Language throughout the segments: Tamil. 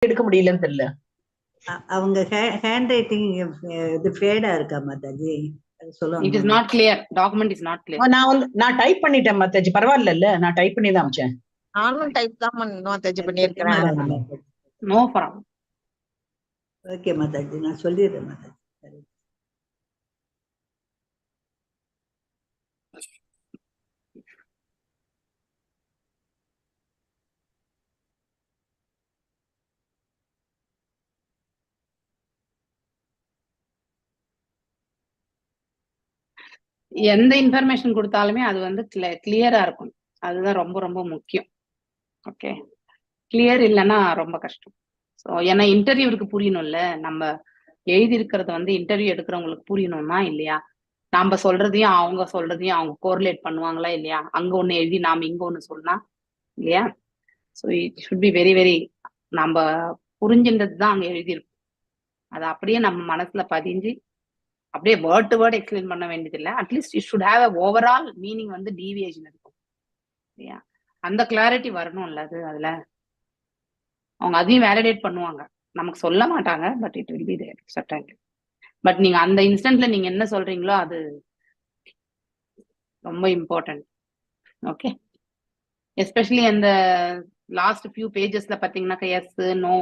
எடுக்க முடியலன்னு தெரியல. அவங்க ஹேண்ட் ரைட்டிங் இது ஃபேடா இருக்கா Mataji? It is not clear. Document is not clear. நான் டைப் பண்ணிட்டேன் மாதாஜி, பரவாயில்ல, நான் டைப் பண்ணி தான் அனுப்பிச்சேன். நானும் டைப் தான் மாதாஜி பண்ணியிருக்கிறேன். No problem. ஓகே மாதாஜி, நான் சொல்லிடுறேன் மாதாஜி. எந்த இன்ஃபர்மேஷன் கொடுத்தாலுமே அது வந்து கிளியரா இருக்கும். அதுதான் ரொம்ப ரொம்ப முக்கியம். ஓகே, கிளியர் இல்லைன்னா ரொம்ப கஷ்டம். ஸோ ஏன்னா இன்டர்வியூருக்கு புரியணும்ல, நம்ம எழுதி இருக்கிறத வந்து இன்டர்வியூ எடுக்கிறவங்களுக்கு புரியணும்னா இல்லையா? நாம சொல்றதையும் அவங்க கோரிலேட் பண்ணுவாங்களா இல்லையா? அங்க ஒண்ணு எழுதி நாம இங்க ஒண்ணு சொன்னா இல்லையா? So it should be very very, நம்ம புரிஞ்சின்றது தான் அங்க எழுதியிருக்கும். அது அப்படியே நம்ம மனசுல பதிஞ்சு அப்படியே வேர்ட் டு வேர்ட் எக்ஸ்பிளைன் பண்ண வேண்டியது இல்லை. At least it should have a overall meaning வந்து டீவியேஷன் இருக்கும் இல்லையா? அந்த கிளாரிட்டி வரணும்ல. அது அதுல அவங்க அதையும் வேலிடேட் பண்ணுவாங்க, நமக்கு சொல்ல மாட்டாங்க, but it will be there certainly. But நீங்க அந்த இன்ஸ்டன்ட்ல நீங்க என்ன சொல்றீங்களோ அது ரொம்ப இம்பார்ட்டன்ட். ஓகே, எஸ்பெஷலி அந்த லாஸ்ட் ஃபியூ பேஜஸ்ல பாத்தீங்கன்னாக்கா எஸ் நோ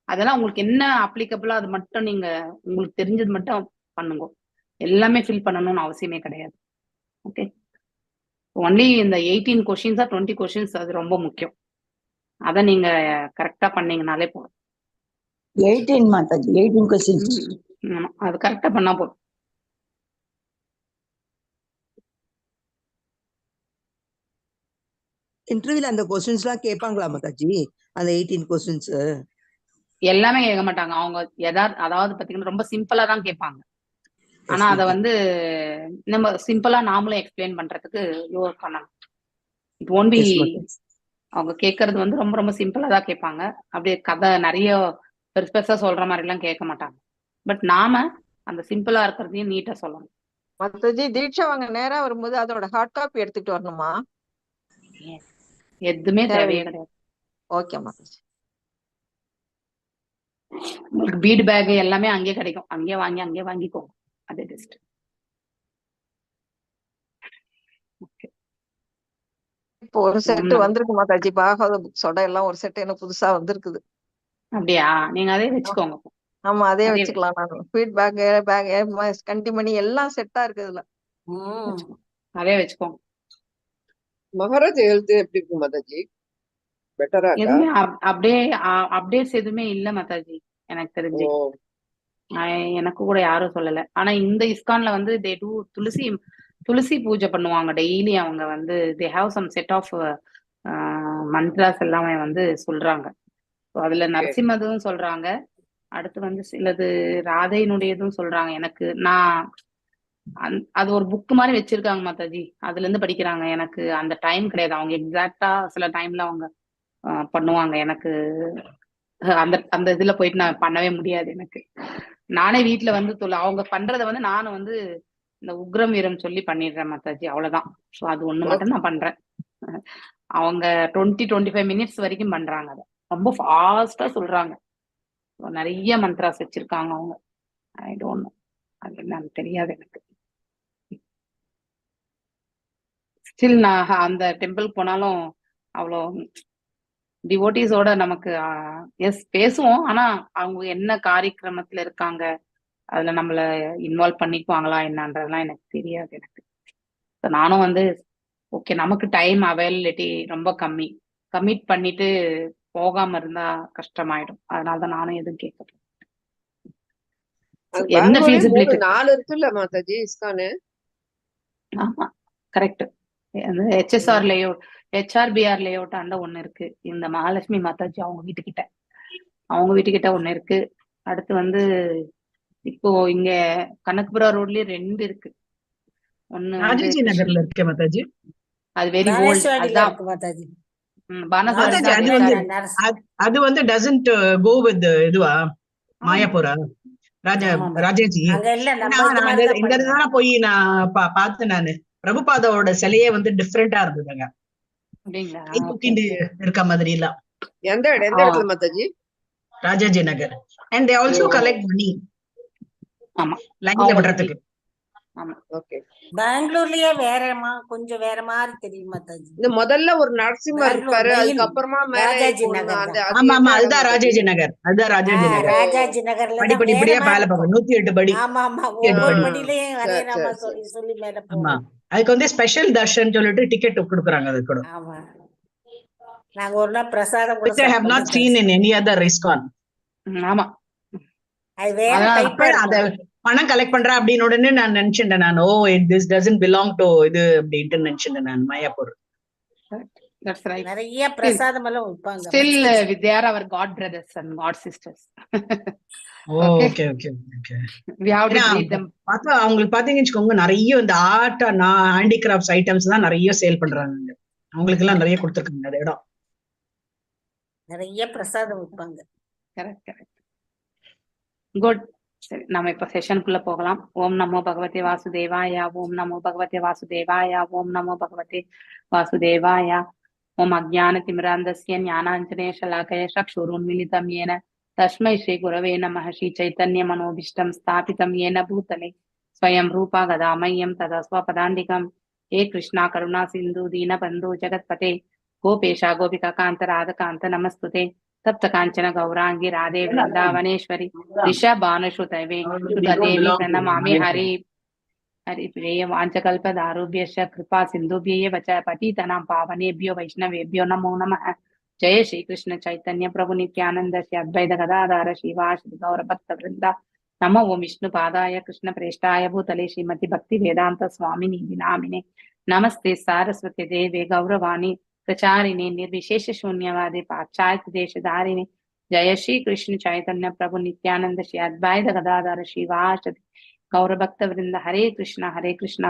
அதெல்லாம் உங்களுக்கு என்ன அப்ளிகபிளோ அது மட்டும் நீங்க உங்களுக்கு தெரிஞ்சது மட்டும் பண்ணுங்க. எல்லாமே ஃபில் பண்ணணும்னு அவசியமே கிடையாது. ஓகே, ஒன்லி இந்த 18 கொஸ்டின்ஸா 20 கொஸ்டின்ஸ் அது ரொம்ப முக்கியம். அதை நீங்க கரெக்டா பண்ணீங்கனாலே போதும். 18 மாதாஜி, 18 கொஸ்டின்ஸ். அது கரெக்டா பண்ணா போதும். இன்டர்வியூல அந்த கொஸ்டின்ஸ்லாம் கேட்பாங்களா மாதாஜி? அந்த 18 கொஸ்டின்ஸ் எல்லாமே கேட்க மாட்டாங்க. அவங்க அதாவது பாத்தீங்கன்னா ரொம்ப சிம்பிளா தான் கேட்பாங்க. ஆனா அத வந்து நம்ம சிம்பிளா நாமளும் எக்ஸ்பிளைன் பண்றதுக்கு யோர் பண்ணணும். இட் ஒன்ட் பி, அவங்க கேட்கறது வந்து ரொம்ப ரொம்ப சிம்பிளா தான் கேட்பாங்க. அப்படியே கதை நிறைய பெருசா சொல்ற மாதிரி எல்லாம் கேட்க மாட்டாங்க. பட் நாம அந்த சிம்பிளா இருக்கிறதையும் நீட்டா சொல்லணும். மாதாஜி, தீட்சா வாங்க நேரா வரும்போது அதோட ஹார்ட் காப்பி எடுத்துட்டு வரணுமா? எதுவுமே தேவையே கிடையாது. ஓகே மாதாஜி. உங்களுக்கு பீட் பேக் எல்லாமே அங்கேயே கிடைக்கும், அங்கேயே வாங்கிக்கோங்க. அதே பெஸ்ட். இப்போ ஒரு செட் வந்திருக்கு மாதாஜி, பாகவத புக்ஸோட எல்லாம் ஒரு செட் என்ன புதுசா வந்திருக்குது. அப்படியா? நீங்க அதே வச்சுக்கோங்க. ஆமா, அதே வச்சுக்கலாம். நான் ஃபீட்பேக் பேக் கண்டிமணி எல்லாம் செட்டா இருக்கு இதுல. அதே வச்சுக்கோங்க. மகாராஜ் ஹெல்த் எப்படி இருக்கு மாதாஜி? பெட்டரா இருக்கா? எதுவுமே அப்டேட்ஸ் எதுவுமே இல்ல மாதாஜி எனக்கு தெரிஞ்சு. எனக்கு கூட யாரும் சொல்லல. ஆனா இந்த இஸ்கான்ல வந்து தே டூ துளசி பூஜை பண்ணுவாங்க டெய்லி. அவங்க வந்து they have some set of mantras எல்லாமே வந்து சொல்றாங்க. அதுல நரசிம்மதும் சொல்றாங்க, அடுத்து வந்து சிலது ராதையினுடையதும் சொல்றாங்க. எனக்கு அது ஒரு புக் மாதிரி வச்சிருக்காங்க மாதாஜி, அதுல இருந்து படிக்கிறாங்க. எனக்கு அந்த டைம் கிடையாது. அவங்க எக்ஸாக்டா சில டைம்ல அவங்க பண்ணுவாங்க. எனக்கு அந்த அந்த இதுல போயிட்டு நான் பண்ணவே முடியாது. எனக்கு நானே வீட்டுல வந்து அவங்க பண்றத வந்து நானும் வந்து இந்த உக்ரம் வீரம் சொல்லி பண்ணிடுறேன் மாதாஜி, அவ்வளவுதான். ஸோ அது ஒண்ணு மட்டும் நான் பண்றேன். அவங்க 20-25 மினிட்ஸ் வரைக்கும் பண்றாங்க. அதை ரொம்ப ஃபாஸ்டா சொல்றாங்க. நிறைய மந்த்ராஸ் வச்சிருக்காங்க அவங்க. ஐ டோன்ட் நோ, அது என்னன்னு தெரியாது எனக்கு. ஸ்டில் நான் அந்த டெம்பிள் போனாலும் அவ்வளோ டிவோட்டிஸோட நமக்கு எஸ் பேசுவோம். ஆனா அவங்க என்ன காரியக்கிரமத்துல இருக்காங்க, அதுல நம்மள இன்வால்வ் பண்ணிக்குவாங்களா என்னன்றதுலாம் எனக்கு தெரியாது. எனக்கு நானும் வந்து ஓகே, நமக்கு டைம் அவைலபிலிட்டி ரொம்ப கம்மி, கமிட் பண்ணிட்டு போகாம இருந்தா கஷ்டமாயிடும். அதனாலதான் நானும் எதுவும் கேட்கறேன். என்ன feasibility 4 இருக்குல்ல மாதாஜி இஸ்கானு? ஆமா correct. HSR layout, HRBR layout ஆண்ட ஒண்ணு இருக்கு. இந்த மகாலட்சுமி மாதாஜி அவங்க வீட்டுக்கிட்ட ஒண்ணு இருக்கு. அடுத்து வந்து இப்போ இங்க கனகபுரா ரோட்லயே 2 இருக்கு. ஒண்ணு ராஜாஜி நகர்ல இருக்கு மாதாஜி. அது வெரி ஓல்ட். அதான் அது வந்து doesn't go with இதுவா மாயாபுரா ராஜாஜி. இந்த இடத்துல போய் நான் பார்த்தேன். நானு பிரபுபாதாவோட சிலையே வந்து டிஃபரெண்டா இருந்ததுங்க. இருக்க மாதிரி எல்லாம். எந்த இடத்துல Mataji? Rajaji Nagar. And they also collect money ஆமா லைன்ல விடுறதுக்கு. ஆமா ஓகே. பெங்களூர்லயே கொஞ்சம் வேற மாதிரி தெரியும் மாதாஜி. இந்த முதல்ல ஒரு நரசிம்மர் இருப்பாரு, அதுக்கப்புறமா மேல ராஜாஜி இப்போ நகர் அந்த தான். அது ஆமா ஆமா என்ன அதுதான் இடம் ராஜாஜி மாதாஜி? நகர். அதுதான் ராஜாஜி நகர். ராஜாஜி நகர்ல படி தான் படி வேற படியா மாதிரி மேல இருக்கும். போகும். 108 படி. ஆமா ஆமா 108 ஒவ்வொரு படி. படியிலயும் ஹரே சரி ராமா சரி சரி. சொல்லி சொல்லி மேல ஆமா போகும். அதுக்கு வந்து ஸ்பெஷல் தர்ஷன் சொல்லிட்டு டிக்கெட் கொடுக்குறாங்க. அது கூட ஆமா நாங்க ஒரு நாள் பிரசாதம் கூட which I have not சாப்பிட்டோம் seen Mataji. in any other ISKCON. ஆமா அது வேற அதான் டைப்பா அப்ப அத இருக்கும். பணம் கலெக்ட் பண்றா அப்படின்னு உடனே நான் நினைச்சிட்டேன். நான் oh this doesn't belong to இது அப்படின்ட்டு நினைச்சிட்டேன் நான் மாயாப்பூர். that's right. நிறைய பிரசாதம் எல்லாம் வைப்பாங்க Still Mataji. they are our god brothers and god sisters. Okay Okay, okay okay. we have to ஏன்னா treat them. பார்த்தா அவங்களுக்கு பாத்தீங்கன்னு வச்சுக்கோங்க, நிறைய இந்த ஆர்ட் ஹேண்டிகிராஃப்ட்ஸ் ஐட்டம்ஸ் தான் நிறைய சேல் பண்றாங்க. அவங்களுக்கு எல்லாம் நிறைய கொடுத்துருக்காங்க அந்த இடம். நிறைய பிரசாதம் வைப்பாங்க. Correct good. சரி நம்ம இப்ப செஷனுக்குள்ள போகலாம். ஓம் நமோ பகவதே வாசுதேவாய, ஓம் நமோ பகவதே வாசுதேவாய, ஓம் நமோ பகவதே வாசுதேவாய. ஓம் அஜ்ஞான திமிராந்தஸ்ய ஞானாஞ்சனே ஷலாகய சக்ஷுருன்மிலிதம் येन தஸ்மை ஸ்ரீ குரவே நமः. ஸ்ரீ சைத்தன்ய மனோபிஷ்டம் ஸ்தாபிதம் येन பூதலே ஸ்வயம் ரூபா கதாமயம் ததா ஸ்வபதாண்டிகம். हे कृष्णा करुणा सिंधु दीन बंधु जगतपते गोपेशा गोपिका कांत राध कांत नमस्तुते. तप्त कांचन गौरांगी राधे वृंदावनेश्वरी ऋषभानुसुतवे सुतदेवी प्रणमामि. हरि हरि प्रिय वाञ्छकल्पदारुभ्यश्च कृपा सिन्धुभ्यैव च पतितनां पावनेभ्यो वैष्णवेभ्यो नमो नमः. जय श्री कृष्ण चैतन्य प्रभु नित्यानंद श्री अद्वैत गदाधर श्रीवासदि गौरभक्तवृन्द. नमो ओं विष्णुपादाय कृष्ण प्रेष्ठाय भूतले श्रीमति भक्ति वेदांत स्वामिनि नामिने. नमस्ते सारस्वती देवे गौरवाणी प्रचारिणे निर्विशेष शून्यवादे पाश्चात्य देशधारिणे. जय श्री कृष्ण चैतन्य प्रभु नित्यानंद श्री अद्वैत गदाधर श्रीवासदि गौरभक्तवृंद. हरे कृष्णा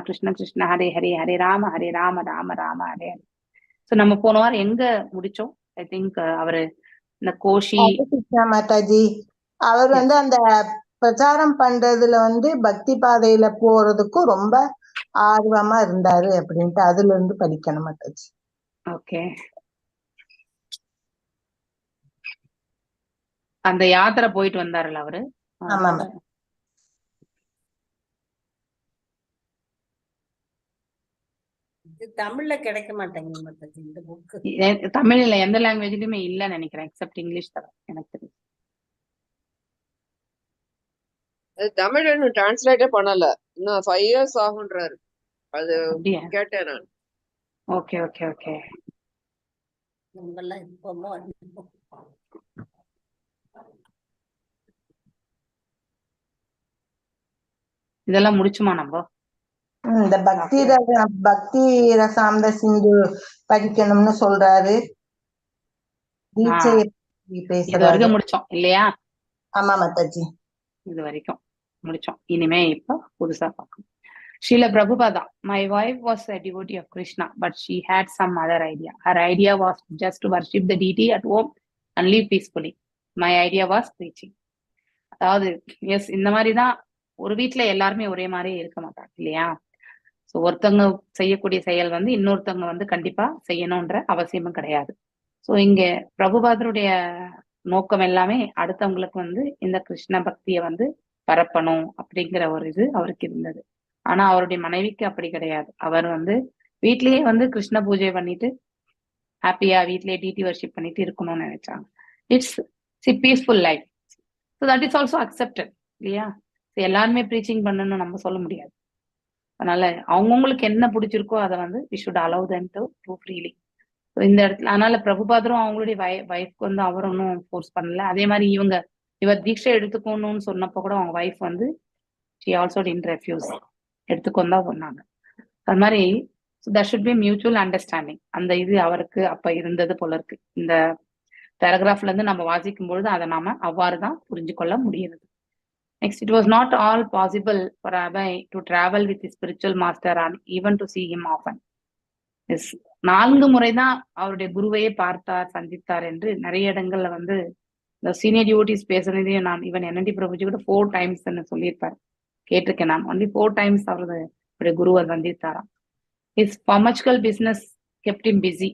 कृष्ण कृष्ण हरे हरे, हरे राम राम राम हरे हरे. சோ நம்ம போன வாரம் எங்க முடிச்சோம்? ஐ திங்க் அவரு இந்த கோஷி மாதாஜி அவர் வந்து அந்த பிரச்சாரம் பண்றதுல வந்து பக்தி பாதையில போறதுக்கும் ரொம்ப ஆர்வமா இருந்தாரு அப்படின்ட்டு அதுல இருந்து படிக்கணும் மாதாஜி. ஓகே அந்த யாத்திரை போயிட்டு வந்தாருல அவரு. ஆமா இது தமிழ்ல கிடைக்க மாட்டேங்குது மாதாஜி இந்த புக். தமிழ்ல எந்த லாங்குவேஜ்லயுமே இல்லன்னு நினைக்கிறேன் எக்ஸப்ட் இங்கிலீஷ் தவிர எனக்கு தெரியும். அது தமிழ் இன்னும் டிரான்ஸ்லேட்டே பண்ணல, இன்னும் 5 years ஆகுன்றாரு. அது அப்படியா? கேட்டேன் நான். Okay okay okay. நம்மெல்லாம் இப்போமோ இதெல்லாம் முடிச்சுமா நம்ம? இந்த பக்தி ரசாம்த சிந்து படிக்கணும்னு சொல்றாரு. தீட்சையை பத்தி இது பேசுறாரு. வரைக்கும் முடிச்சோம் இல்லையா? ஆமா மாதாஜி இது வரைக்கும் முடிச்சோம். இனிமே இப்ப புதுசா பார்க்கணும். Srila Prabhupada, my wife was a devotee of Krishna, but she had some other idea. Her idea was just to worship the deity at home and live peacefully. My idea was preaching. அதாவது எஸ் இந்த மாதிரிதான் ஒரு வீட்டுல எல்லாருமே ஒரே மாதிரி இருக்க மாட்டாங்க இல்லையா? ஸோ ஒருத்தவங்க செய்யக்கூடிய செயல் வந்து இன்னொருத்தவங்க வந்து கண்டிப்பா செய்யணும்ன்ற அவசியமும் கிடையாது. ஸோ இங்க பிரபுபாதருடைய நோக்கம் எல்லாமே அடுத்தவங்களுக்கு வந்து இந்த கிருஷ்ண பக்தியை வந்து பரப்பணும் அப்படிங்கிற ஒரு இது அவருக்கு இருந்தது. ஆனா அவருடைய மனைவிக்கு அப்படி கிடையாது. அவர் வந்து வீட்லயே வந்து கிருஷ்ண பூஜை பண்ணிட்டு ஹாப்பியா வீட்லயே டிடி வர்ஷிப் பண்ணிட்டு இருக்கணும்னு நினைச்சாங்க. It's peaceful life. So that is also accepted இல்லையா? எல்லாருமே ப்ரீச்சிங் பண்ணணும்னு நம்ம சொல்ல முடியாது. அதனால அவங்கவுங்களுக்கு என்ன பிடிச்சிருக்கோ அதை வந்து we should allow them to do freely. இந்த இடத்துல அதனால பிரபுபாதரும் அவங்களுடைய வைஃப்க்கு வந்து அவர் ஒன்றும் ஃபோர்ஸ் பண்ணல. அதே மாதிரி இவர் தீட்சை எடுத்துக்கணும்னு சொன்னப்போ கூட அவங்க வைஃப் வந்து ஷி ஆல்சோ டிட் ரெஃப்யூஸ், எடுத்துக்கொண்டு தான் பண்ணாங்க. அது மாதிரி that should be mutual understanding. அந்த இது அவருக்கு அப்ப இருந்தது போல இருக்கு. இந்த பேராகிராஃப்ல இருந்து நம்ம வாசிக்கும் பொழுது அதை நாம அவ்வாறுதான் புரிஞ்சு கொள்ள முடியுது. Next, it was not all possible for Abhay to travel with his spiritual master and even to see him often. 4 முறைதான் அவருடைய குருவையே பார்த்தார், சந்தித்தார் என்று நிறைய இடங்கள்ல வந்து இந்த சீனியர் டிவோட்டிஸ் பேசுறதையும் நான் ஈவன் NND பிரபுஜி கூட 4 times சொல்லியிருப்பார், கேட்டிருக்கேன் நான். ஒன்லி 4 times அவருடைய குருவை சந்தித்தாராம். His pharmaceutical business kept him busy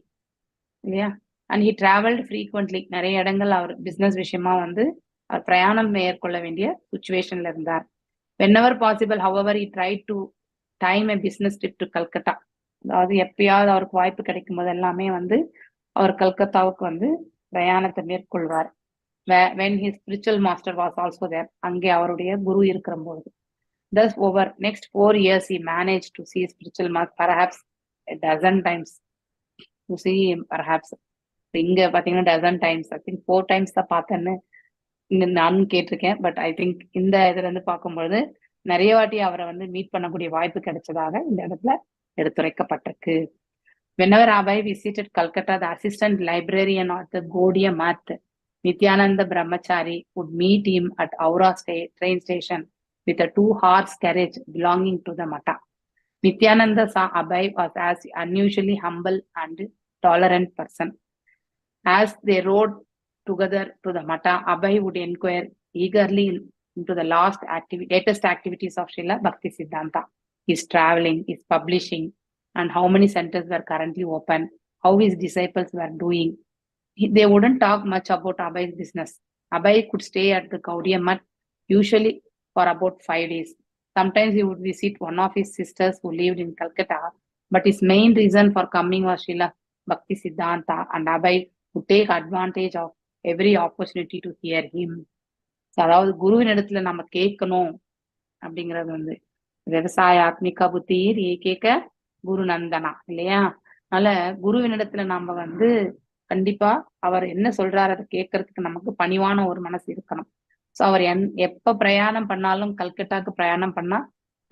இல்லையா? அண்ட் ஹி டிராவல்ட் ஃப்ரீக்வெண்ட்லி, நிறைய இடங்கள் அவர் பிசினஸ் விஷயமா வந்து அவர் பிரயாணம் மேற்கொள்ள வேண்டிய சுச்சுவேஷன்ல இருந்தார். whenever possible however he tried to time a business trip to Calcutta. அதாவது எப்பயாவது அவருக்கு வாய்ப்பு கிடைக்கும் போது எல்லாமே வந்து அவர் கல்கத்தாவுக்கு வந்து பிரயாணத்தை மேற்கொள்வார். when his spiritual master was also there, அங்கே அவருடைய குரு இருக்கிற போது. thus over next 4 years he managed to see spiritual master perhaps a dozen times. to see him perhaps, இங்க பாத்தீங்கன்னா dozen times, I think 4 times தான் பார்த்தேன்னு நானும் கேட்டிருக்கேன். பட் ஐ திங்க் இந்த இதுல இருந்து பார்க்கும்பொழுது நிறைய வாட்டி அவரை வந்து மீட் பண்ணக்கூடிய வாய்ப்பு கிடைச்சதாக இந்த இடத்துல எடுத்துரைக்கப்பட்டிருக்கு. whenever Abhay visited Calcutta, the assistant librarian of the Gaudiya Math, Nityananda Brahmachari, would meet him at Aura train station with a 2-horse carriage belonging to the Mata. Nityananda saw Abhay was as unusually humble and tolerant person. As they rode together to the Mata, Abhay would inquire eagerly into the latest activities of Srila Bhaktisiddhanta, his traveling, his publishing, and how many centers were currently open, how his disciples were doing. They wouldn't talk much about Abhay's business. Abhay could stay at the Gaudiya Math usually for about 5 days. Sometimes he would visit one of his sisters who lived in Calcutta, but his main reason for coming was Srila Bhaktisiddhanta, and Abhay would take advantage of every opportunity to hear him. அதாவது குருவின் இடத்துல நம்ம கேட்கணும் அப்படிங்கிறது வந்து விவசாய ஆத்மிகா புத்தி கேட்க குரு நந்தனா இல்லையா. அதனால குருவின் இடத்துல நாம வந்து கண்டிப்பா அவர் என்ன சொல்றாரு அதை கேட்கறதுக்கு நமக்கு பணிவான ஒரு மனசு இருக்கணும். ஸோ அவர் எப்ப பிரயாணம் பண்ணாலும் கல்கட்டாக்கு பிரயாணம் பண்ணா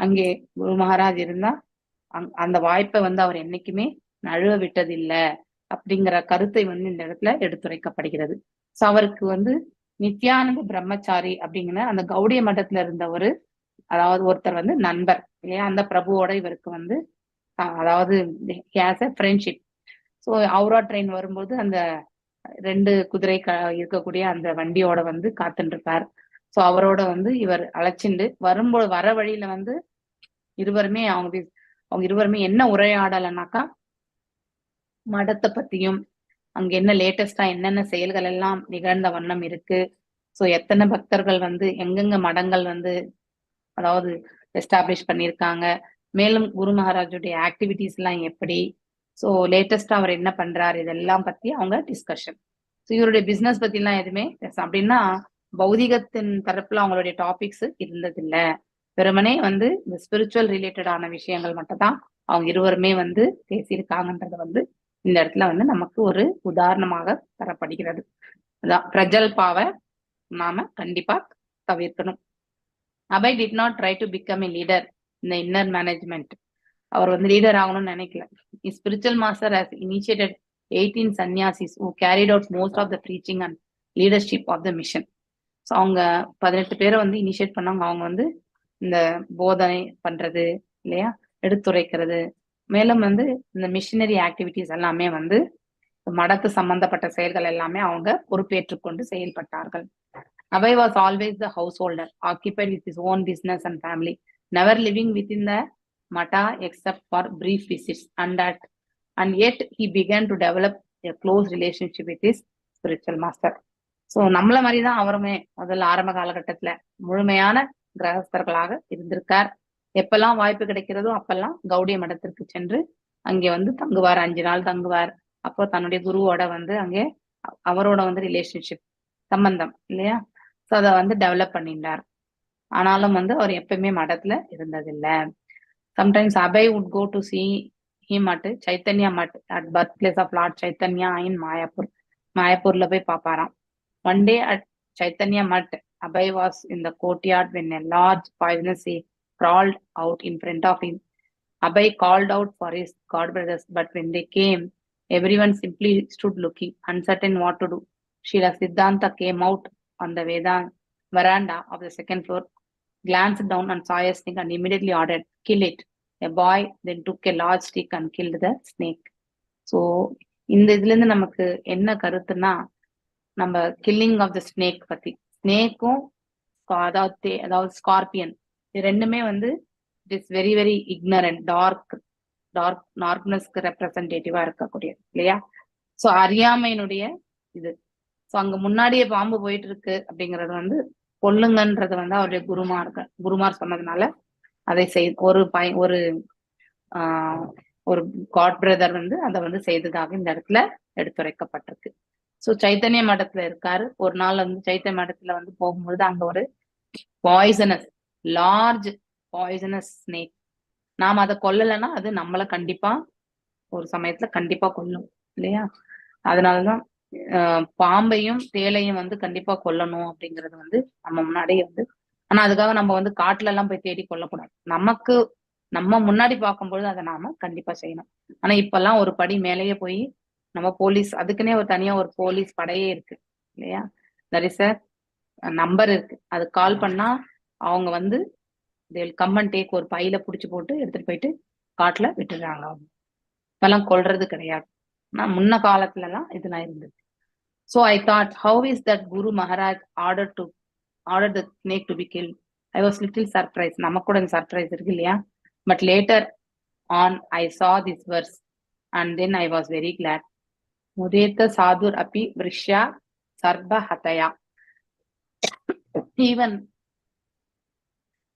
அங்கே குரு மகாராஜ் இருந்தா அந்த வாய்ப்பை வந்து அவர் என்னைக்குமே நழுவ விட்டதில்லை அப்படிங்கிற கருத்தை வந்து இந்த இடத்துல எடுத்துரைக்கப்படுகிறது. ஸோ அவருக்கு வந்து நித்யானந்த பிரம்மச்சாரி அப்படிங்கிற அந்த கௌடிய மட்டத்துல இருந்த அதாவது ஒருத்தர் வந்து நண்பர் இல்லையா, அந்த பிரபுவோட இவருக்கு வந்து அதாவது ஃப்ரெண்ட்ஷிப். ஸோ அவுரா ட்ரெயின் வரும்போது அந்த 2 குதிரை இருக்கக்கூடிய அந்த வண்டியோட வந்து காத்துட்டு இருப்பார். ஸோ அவரோட வந்து இவர் அழைச்சிண்டு வரும்போது வர வழியில வந்து இருவருமே அவங்க இருவருமே என்ன உரையாடலைனாக்கா மடத்தை பத்தியும் அங்க என்ன லேட்டஸ்டா என்னென்ன செயல்கள் எல்லாம் நிகழ்ந்த வண்ணம் இருக்கு, ஸோ எத்தனை பக்தர்கள் வந்து எங்கெங்க மடங்கள் வந்து அதாவது எஸ்டாப்ளிஷ் பண்ணியிருக்காங்க, மேலும் குரு மகாராஜுடைய ஆக்டிவிட்டிஸ் எல்லாம் எப்படி, ஸோ லேட்டஸ்டா அவர் என்ன பண்றாரு, இதெல்லாம் பத்தி அவங்க டிஸ்கஷன். ஸோ இவருடைய பிசினஸ் பத்தி எல்லாம் எதுவுமே அப்படின்னா பௌதிகத்தின் தரப்புல அவங்களுடைய டாபிக்ஸ் இருந்ததில்லை. வெறுமனே வந்து இந்த ஸ்பிரிச்சுவல் ரிலேட்டடான விஷயங்கள் மட்டும் தான் அவங்க இருவருமே வந்து பேசியிருக்காங்கன்றத வந்து இந்த இடத்துல வந்து நமக்கு ஒரு உதாரணமாக தரப்படுகிறது. அதான் பிரஜல்பாவை நாம கண்டிப்பா தவிர்க்கணும். Abhay did not try to become a leader இந்த இன்னர் மேனேஜ்மெண்ட். அவர் வந்து லீடர் ஆகணும்னு நினைக்கல. Spiritual master has initiated 18 sannyasis who carried out most of the preaching and leadership of the mission. So அவங்க 18 பேரை வந்து இனிஷியேட் பண்ணாங்க. அவங்க வந்து இந்த போதனை பண்றது இல்லையா, எடுத்துரைக்கிறது, மேலும் வந்து இந்த மிஷினரி ஆக்டிவிட்டிஸ் எல்லாமே வந்து மடத்து சம்பந்தப்பட்ட செயல்கள் எல்லாமே அவங்க பொறுப்பேற்றுக் கொண்டு செயல்பட்டார்கள். Abhay was always the householder, occupied with his own business and family, never living within the mata except for brief visits, and yet he began to develop a close relationship with his spiritual master. So நம்மள மாதிரிதான் அவருமே முதல்ல ஆரம்ப காலகட்டத்துல முழுமையான கிரகஸ்தர்களாக இருந்திருக்கார். எப்பெல்லாம் வாய்ப்பு கிடைக்கிறதோ அப்பெல்லாம் கௌடிய மடத்திற்கு சென்று அங்கே வந்து தங்குவார், 5 நாள் தங்குவார். அப்போ தன்னுடைய குருவோட வந்து அங்கே அவரோட வந்து ரிலேஷன்ஷிப் சம்பந்தம் இல்லையா, ஸோ அதை வந்து டெவலப் பண்ணிட்டார். ஆனாலும் வந்து அவர் எப்பயுமே மடத்துல இருந்ததில்லை. Sometimes Abhay would go to see him at Chaitanya Math at birthplace of Lord Chaitanya in Mayapur. மாயப்பூர்ல போய் பாப்பாராம். One day at Chaitanya Math, Abhay was in the courtyard when a large poisonous snake crawled out in front of him. Abhay called out for his god brothers, but when they came, everyone simply stood looking, uncertain what to do. Srila Siddhanta came out on the veranda of the 2nd floor, glanced down and saw a snake and immediately ordered, "Kill it." A boy then took a large stick and killed the snake. So இந்த இதுல இருந்து நமக்கு என்ன கருத்துன்னா, நம்ம கில்லிங் ஆஃப் த ஸ்னேக் பத்தி, ஸ்னேக்கும் அதாவது ஸ்கார்பியன், இது ரெண்டுமே வந்து it is very very ignorant, டார்க்னஸ்க்கு ரெப்ரசன்டேட்டிவா இருக்கக்கூடியது இல்லையா. சோ அறியாமையினுடைய இது. சோ அங்க முன்னாடியே பாம்பு போயிட்டு இருக்கு அப்படிங்கறது வந்து கொல்லுங்கன்றது வந்து அவருடைய குருமார் சொன்னதுனால அதை ஒரு காட் பிரதர் வந்து அதை வந்து செய்ததாக இந்த இடத்துல எடுத்துரைக்கப்பட்டிருக்கு. சோ சைத்தன்ய மடத்துல இருக்காரு. ஒரு நாள் வந்து சைத்தன்ய மடத்துல வந்து போகும்பொழுது அங்க ஒரு லார்ஜ் பாய்சனஸ் ஸ்னேக். நாம அதை கொல்லலைன்னா அது நம்மள கண்டிப்பா ஒரு சமயத்துல கண்டிப்பா கொல்லும் இல்லையா? அதனாலதான் பாம்பையும் தேலையும் வந்து கண்டிப்பா கொல்லணும் அப்படிங்கறது வந்து நம்ம முன்னாடியே வந்து. ஆனா அதுக்காக நம்ம வந்து காட்டுல எல்லாம் போய் தேடி கொல்லக்கூடாது. நம்ம முன்னாடி பார்க்கும்பொழுது அதை நாம கண்டிப்பா செய்யணும். ஆனா இப்பெல்லாம் ஒரு படி மேலேயே போய் நம்ம போலீஸ், அதுக்குன்னே ஒரு தனியா ஒரு போலீஸ் படையே இருக்கு இல்லையா? there is a நம்பர் இருக்கு. அது கால் பண்ணா அவங்க வந்து கம் அண்ட் டேக், ஒரு பையில புடிச்சு போட்டு எடுத்துட்டு போயிட்டு காட்டுல விட்டுறாங்க. அவங்க இப்பெல்லாம் கொல்றது கிடையாது. ஆனா முன்ன காலத்துல எல்லாம் இதெல்லாம் இருந்தது. So I thought, how is that Guru Maharaj ordered the snake to be killed? I was little surprised. நமக்கு கூட சர்ப்ரைஸ் இருக்கு இல்லையா? But later on I saw this verse and then I was very glad. Mudeta sadur api vrishya sarba hataya.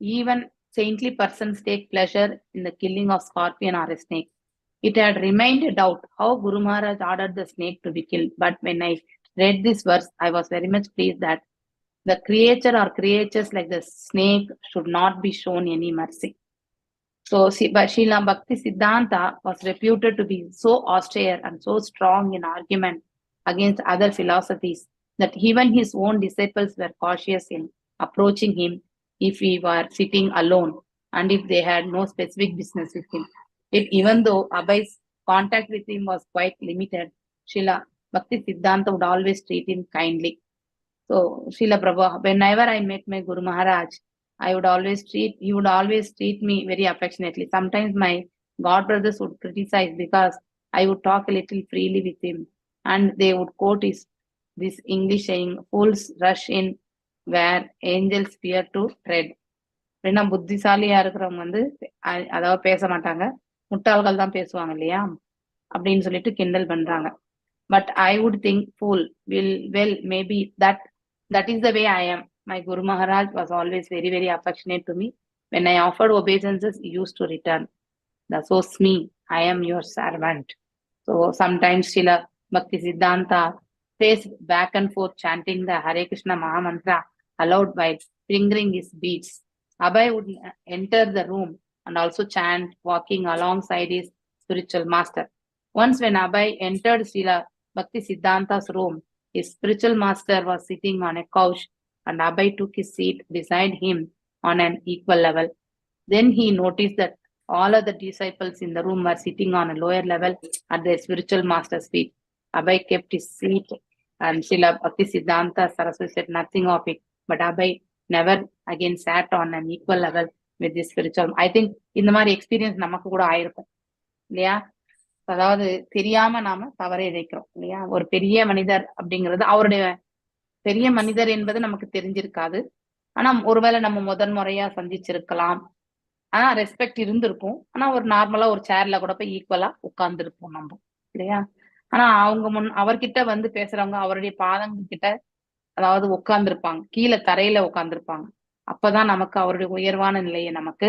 Even saintly persons take pleasure in the killing of scorpion or a snake. It had remained a doubt how Guru Maharaj ordered the snake to be killed. But when I read this verse, I was very much pleased that the creature or creatures like the snake should not be shown any mercy. So Srila Bhakti Siddhanta was reputed to be so austere and so strong in argument against other philosophies that even his own disciples were cautious in approaching him if he were sitting alone and if they had no specific business with him. Even though Abhay's contact with him was quite limited, Srila Bhakti Siddhanta would always treat him kindly. So Srila Prabhupada, whenever I met my Guru Maharaj, he would always treat me very affectionately. Sometimes my god brothers would criticize because I would talk a little freely with him, and they would quote this English saying, "Fools rush in where angels fear to tread." அப்படின்னா புத்திசாலியா இருக்கிறவங்க வந்து அதாவது பேச மாட்டாங்க, முட்டாள்கள் தான் பேசுவாங்க இல்லையா அப்படின்னு சொல்லிட்டு கிண்டல் பண்றாங்க. But I would think, fool, maybe that is the way I am. My Guru Maharaj was always very, very affectionate to me. When I offered obeisances, he used to return, "So me, I am your servant." So sometimes Srila Bhakti Siddhanta paced back and forth chanting the Hare Krishna Maha Mantra aloud while fingering his beads. Abhay would enter the room and also chant, walking alongside his spiritual master. Once when Abhay entered Srila Bhakti Siddhanta's room, his spiritual master was sitting on a couch and Abhay took his seat beside him on an equal level. Then he noticed that all other disciples in the room were sitting on a lower level at their spiritual master's feet. Abhay kept his seat and Srila Bhakti Siddhanta Saraswati said nothing of it. But Abhay never again sat on an equal level with this spiritual. I think இந்த மாதிரி எக்ஸ்பீரியன்ஸ் நமக்கு கூட ஆயிருக்கும் இல்லையா? அதாவது தெரியாம நாம தவறை இழைக்கிறோம் இல்லையா? ஒரு பெரிய மனிதர் அப்படிங்கிறது, அவருடைய பெரிய மனிதர் என்பது நமக்கு தெரிஞ்சிருக்காது. ஆனா ஒருவேளை நம்ம முறையா சந்திச்சிருக்கலாம். ஆனா ரெஸ்பெக்ட் இருந்திருக்கும். ஆனா ஒரு நார்மலா ஒரு சேர்ல கூட போய் ஈக்குவலா உட்கார்ந்து இருப்போம் நம்ம இல்லையா? ஆனா அவர்கிட்ட வந்து பேசுறவங்க அவருடைய பாதங்கள் கிட்ட அதாவது உட்கார்ந்துருப்பாங்க, கீழே தரையில உட்கார்ந்துருப்பாங்க. அப்பதான் நமக்கு அவருடைய உயர்வான நிலையை நமக்கு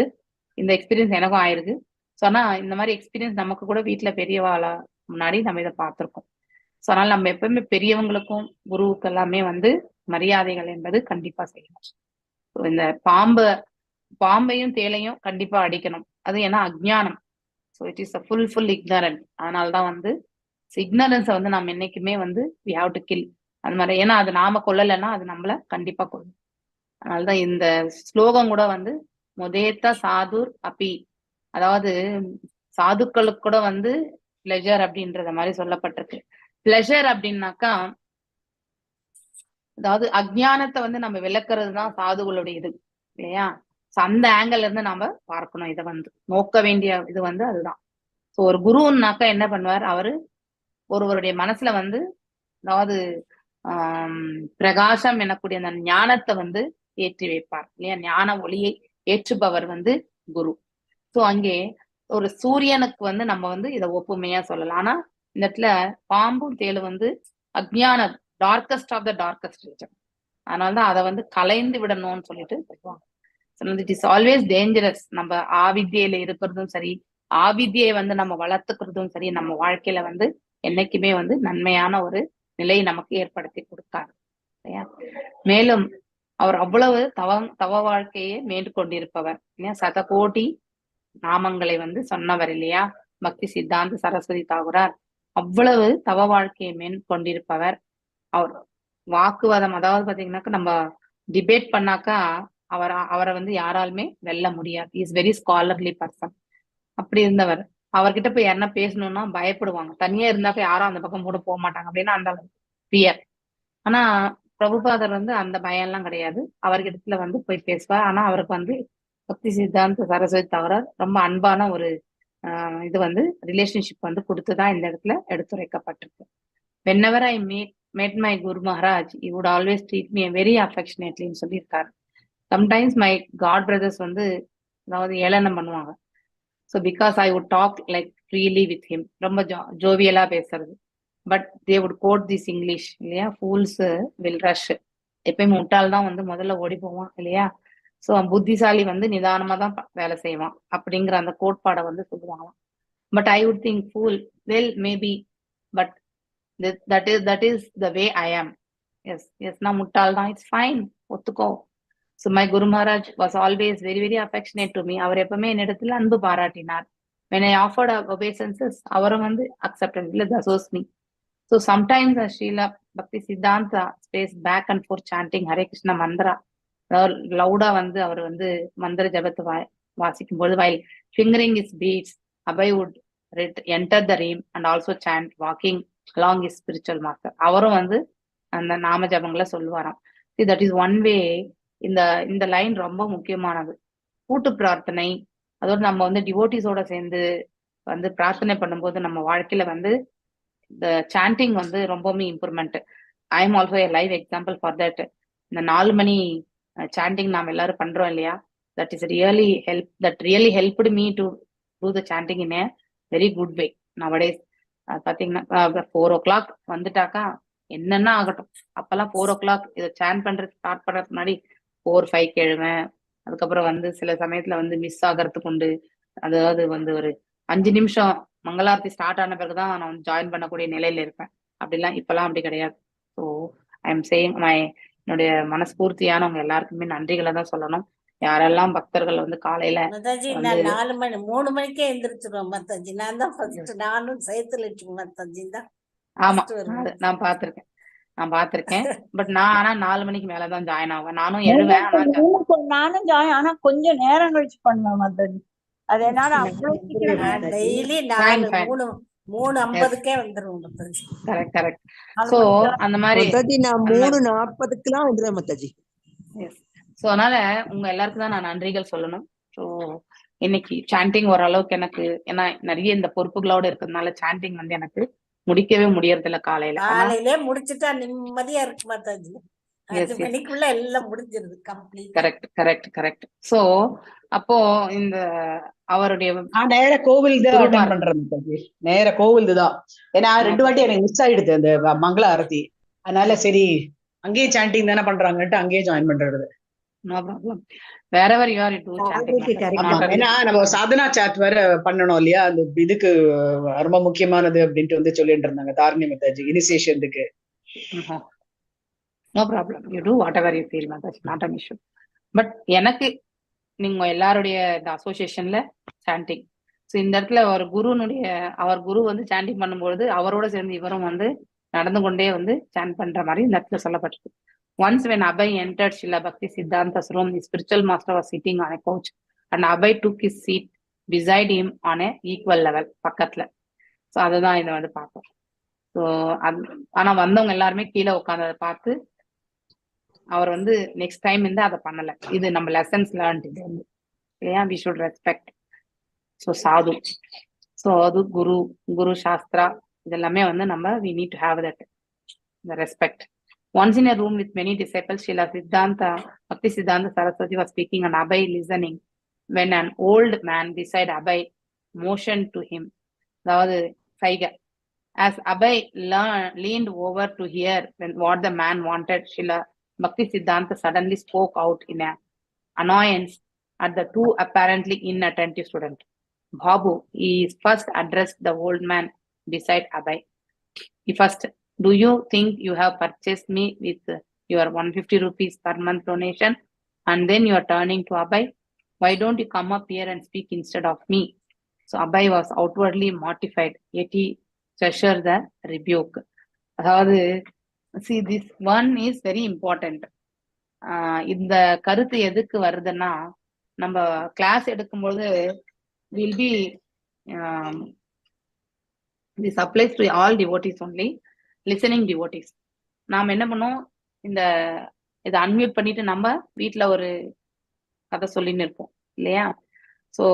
இந்த எக்ஸ்பீரியன்ஸ் எனக்கும் ஆயிருக்கு. ஸோ ஆனா இந்த மாதிரி எக்ஸ்பீரியன்ஸ் நமக்கு கூட வீட்டுல பெரியவாளா முன்னாடி நம்ம இதை பார்த்திருக்கோம். ஸோ அதனால நம்ம எப்பவுமே பெரியவங்களுக்கும் குருவுக்கு எல்லாமே வந்து மரியாதைகள் என்பது கண்டிப்பா செய்யணும். ஸோ இந்த பாம்பையும் தேலையும் கண்டிப்பா அடிக்கணும். அது ஏன்னா அஜ்ஞானம். So it is a full ignorant. அதனாலதான் வந்து இக்னரன்ஸை வந்து நம்ம என்னைக்குமே வந்து வி ஹாவ் டு கில். அது மாதிரி ஏன்னா அது நாம கொல்லலைன்னா அது நம்மள கண்டிப்பா கொல்லும். அதனாலதான் இந்த ஸ்லோகம் கூட வந்து முதேத்த சாதுர் அப்பி, அதாவது சாதுக்களுக்கு கூட வந்து பிளெஷர் அப்படின்றத மாதிரி சொல்லப்பட்டிருக்கு. பிளெஷர் அப்படின்னாக்கா அதாவது அஜ்ஞானத்தை வந்து நம்ம விளக்குறது தான் சாதுகளுடைய இது இல்லையா? அந்த ஆங்கிள் இருந்து நாம பார்க்கணும். இதை வந்து நோக்க வேண்டிய இது வந்து அதுதான். ஸோ ஒரு குருன்னாக்கா என்ன பண்ணுவார், அவரு ஒருவருடைய மனசுல வந்து அதாவது பிரகாசம் எனக்கூடிய அந்த ஞானத்தை வந்து ஏற்றி வைப்பார் இல்லையா? ஞான ஒளியை ஏற்றுபவர் வந்து குரு. ஸோ அங்கே ஒரு சூரியனுக்கு வந்து நம்ம வந்து இதை ஒப்புமையா சொல்லலாம். ஆனா இந்த இடத்துல பாம்பும் தேளும் வந்து அக்ஞான darkest of the darkest region. அதனாலதான் அதை வந்து கலைந்து விடணும்னு சொல்லிட்டு சொல்லுவாங்க. It is always dangerous. நம்ம ஆவித்யில இருக்கிறதும் சரி, ஆவித்யை வந்து நம்ம வளர்த்துக்கிறதும் சரி, நம்ம வாழ்க்கையில வந்து என்னைக்குமே வந்து நன்மையான ஒரு நிலையை நமக்கு ஏற்படுத்தி கொடுக்காரு. மேலும் அவர் அவ்வளவு தவ வாழ்க்கையை மேற்கொண்டிருப்பவர் இல்லையா. சதகோடி நாமங்களை வந்து சொன்னவர் இல்லையா பக்தி சித்தாந்த சரஸ்வதி தாகூரார். அவ்வளவு தவ வாழ்க்கையை மேற்கொண்டிருப்பவர். அவர் வாக்குவாதம், அதாவது பாத்தீங்கன்னாக்கா நம்ம டிபேட் பண்ணாக்கா அவரை வந்து யாராலுமே வெல்ல முடியாது. Is very scholarly person. அப்படி இருந்தவர். அவர்கிட்ட போய் யாருன்னா பேசணும்னா பயப்படுவாங்க. தனியா இருந்தாக்க யாரும் அந்த பக்கம் கூட போக மாட்டாங்க அப்படின்னா அந்த பியர். ஆனா பிரபுபாதர் வந்து அந்த பயம் எல்லாம் கிடையாது. அவர்கிட்ட வந்து போய் பேசுவார். ஆனா அவருக்கு வந்து பக்தி சித்தாந்த சரஸ்வதி தாகூரார் ரொம்ப அன்பான ஒரு இது வந்து ரிலேஷன்ஷிப் வந்து கொடுத்துதான் இந்த இடத்துல எடுத்துரைக்கப்பட்டிருக்கு. whenever I met my Guru Maharaj, he would always treat me very affectionately ன்னு சொல்லியிருக்காரு. sometimes my God brothers வந்து அதாவது ஏளனம் பண்ணுவாங்க. so because I would talk like freely with him, ரொம்ப ஜோவியலா பேசுறது. But they would quote this English இல்லையா, fools will rush. எப்பயுமே முட்டாள் தான் வந்து முதல்ல ஓடி போவான் இல்லையா. ஸோ புத்திசாலி வந்து நிதானமா தான் வேலை செய்வான் அப்படிங்கிற அந்த கோட்பாடை வந்து சொல்லுவாங்களாம். But I would think fool well maybe, but that is the way I am. Yes நான் முட்டாள் தான், இட்ஸ் ஃபைன், ஒத்துக்கோ. So my guru Maharaj was always very very affectionate to me. அவர் எப்பவுமே என்னிடத்துல அன்பு பாராட்டினார். when I offered obeisances, அவரும் வந்து acceptance இல்ல தசோஸ் me. So sometimes Srila Bhakti Siddhanta stays back and forth chanting Hare Krishna mantra. லவுடா வந்து அவர் வந்து மந்திர ஜபத்தை வாசிக்கும் பொழுது while fingering his beads, Abhay would enter the room and also chant walking along his spiritual master. அவரும் வந்து அந்த நாம ஜபங்களை சொல்லுவாராம். See, that is one way. இந்த லைன் ரொம்ப முக்கியமானது. கூட்டு பிரார்த்தனை, அதோட நம்ம வந்து டிவோட்டிஸோட சேர்ந்து வந்து பிரார்த்தனை பண்ணும்போது நம்ம வாழ்க்கையில வந்து இந்த சாண்டிங் வந்து ரொம்பவுமே improvement. I am also a live example for that. இந்த 4 மணி சாண்டிங் நாம் எல்லாரும் பண்றோம் இல்லையா, that really helped me to do the chanting in a very good way nowadays. பாத்தீங்கன்னா 4 o'clock வந்துட்டாக்கா என்னென்ன ஆகட்டும், அப்பெல்லாம் 4 o'clock இதை சாண்ட் பண்றது ஸ்டார்ட் பண்றதுக்கு முன்னாடி 4-5 எழுவேன். அதுக்கப்புறம் வந்து சில சமயத்துல வந்து மிஸ் ஆகிறதுக்கு உண்டு. அதாவது வந்து ஒரு 5 நிமிஷம் மங்களாரத்தி ஸ்டார்ட் ஆன பிறகுதான் நான் வந்து ஜாயின் பண்ணக்கூடிய நிலையில இருப்பேன். அப்படிலாம் இப்பெல்லாம் அப்படி கிடையாது. ஸோ ஐ எம் சேயிங் என்னுடைய மனஸ்பூர்த்தியானவங்க எல்லாருக்குமே நன்றிகளை தான் சொல்லணும். யாரெல்லாம் பக்தர்கள் வந்து காலையில மாதாஜி நான் 4 மணி 3 மணிக்கே எந்திரிச்சிருவேன் மாதாஜி. நான் தான் ஃபர்ஸ்ட், நானும் சேத்துலட்சுமி மாதாஜி தான். ஆமா, நான் பாத்திருக்கேன். பட் நான் ஆனா 4 மணிக்கு மேலதான் ஜாயின் ஆவேன். நானும் எழுவேன். நானும் ஜாயின் ஆனா கொஞ்சம் நேரம் கழிச்சு பண்ணுவேன் மாதாஜி. அது என்னால டெய்லி 3:50க்கே வந்துருவோம் மாதாஜி. கரெக்ட். சோ அந்த மாதிரி நான் 3:40க்குலாம் வந்துடுவேன் மாதாஜி. சோ அதனால உங்க எல்லாருக்கும் தான் நான் நன்றிகள் சொல்லணும். ஸோ இன்னைக்கு சாண்டிங் ஓரளவுக்கு எனக்கு, ஏன்னா நிறைய இந்த பொறுப்புகளோட இருக்கிறதுனால சாண்டிங் வந்து எனக்கு முடிக்கவே முடியறது இல்ல. காலையிலே முடிச்சுட்டா நிம்மதியா இருக்கு மாதாஜி. 5 மணிக்குள்ள எல்லாம் முடிஞ்சிருது கம்ப்ளீட். கரெக்ட். சோ அப்போ இந்த அவருடைய நேர கோவில் தான் பண்றேன் மாதாஜி. நேர கோவில் தான். ஏன்னா 2 வாட்டி எனக்கு மிஸ் ஆயிடுது அந்த மங்கள ஆரத்தி. அதனால சரி அங்கேயே சாண்டிங் தானே பண்றாங்கன்ட்டு அங்கேயே ஜாயின் பண்றது. No problem. wherever you are, you do chanting. ஏன்னா நம்ம சாதனா சாட் வேற பண்ணணும் இல்லையா, அந்த இதுக்கு ரொம்ப முக்கியமானது அப்படின்ட்டு வந்து சொல்லிட்டு இருந்தாங்க தாரிணி மாதாஜி இனிஷியேஷனுக்கு. No problem, you do whatever you feel Mataji, not an issue. But எனக்கு நீங்க எல்லாருடைய இந்த அசோசியேஷன்ல சாண்டிங், ஸோ இந்த இடத்துல அவர் குரு வந்து சாண்டிங் பண்ணும்பொழுது அவரோட சேர்ந்து இவரும் வந்து நடந்து கொண்டே வந்து சாண்ட் பண்ற மாதிரி இந்த இடத்துல சொல்லப்பட்டிருக்கு. Once when Abhay entered Srila Bhakti Siddhanta's room, the spiritual master was sitting on a couch and Abhay took his seat beside him on a equal level, பக்கத்துல. ஸோ அதுதான் இதை வந்து பார்ப்போம். ஸோ ஆனா வந்தவங்க எல்லாருமே கீழே உட்காந்ததை பார்த்து அவர் வந்து நெக்ஸ்ட் டைம் வந்து அதை பண்ணல. இது நம்ம லெசன்ஸ் லேர்ன்ட். இது வந்து இல்லையா, we should respect. So sadhu, so அது குரு சாஸ்திரா இதெல்லாமே வந்து நம்ம we need to have that the respect. Once in a room with many disciples, Srila Bhakti Siddhanta Saraswati was speaking and Abhay listening when an old man beside Abhay motioned to him. அதாவது சைகை As Abhay leaned over to hear what the man wanted, Srila Bhaktisiddhanta suddenly spoke out in an annoyance at the too apparently inattentive student. Babu, he first addressed the old man beside Abhay. He first, do you think you have purchased me with your 150 rupees per month donation and then you are turning to Abhay? Why don't you come up here and speak instead of me? So Abhay was outwardly mortified, yet he treasured the rebuke. அதாவது see, this one is very important. இந்த கருத்து எதுக்கு வருதுன்னா, நம்ம கிளாஸ் எடுக்கும்போது will be this applies to all devotees only, listening devotees. நாம் என்ன பண்ணோம், இதை அன்மியூட் பண்ணிட்டு நம்ம வீட்டுல ஒரு கதை சொல்லின்னு இருப்போம் இல்லையா? So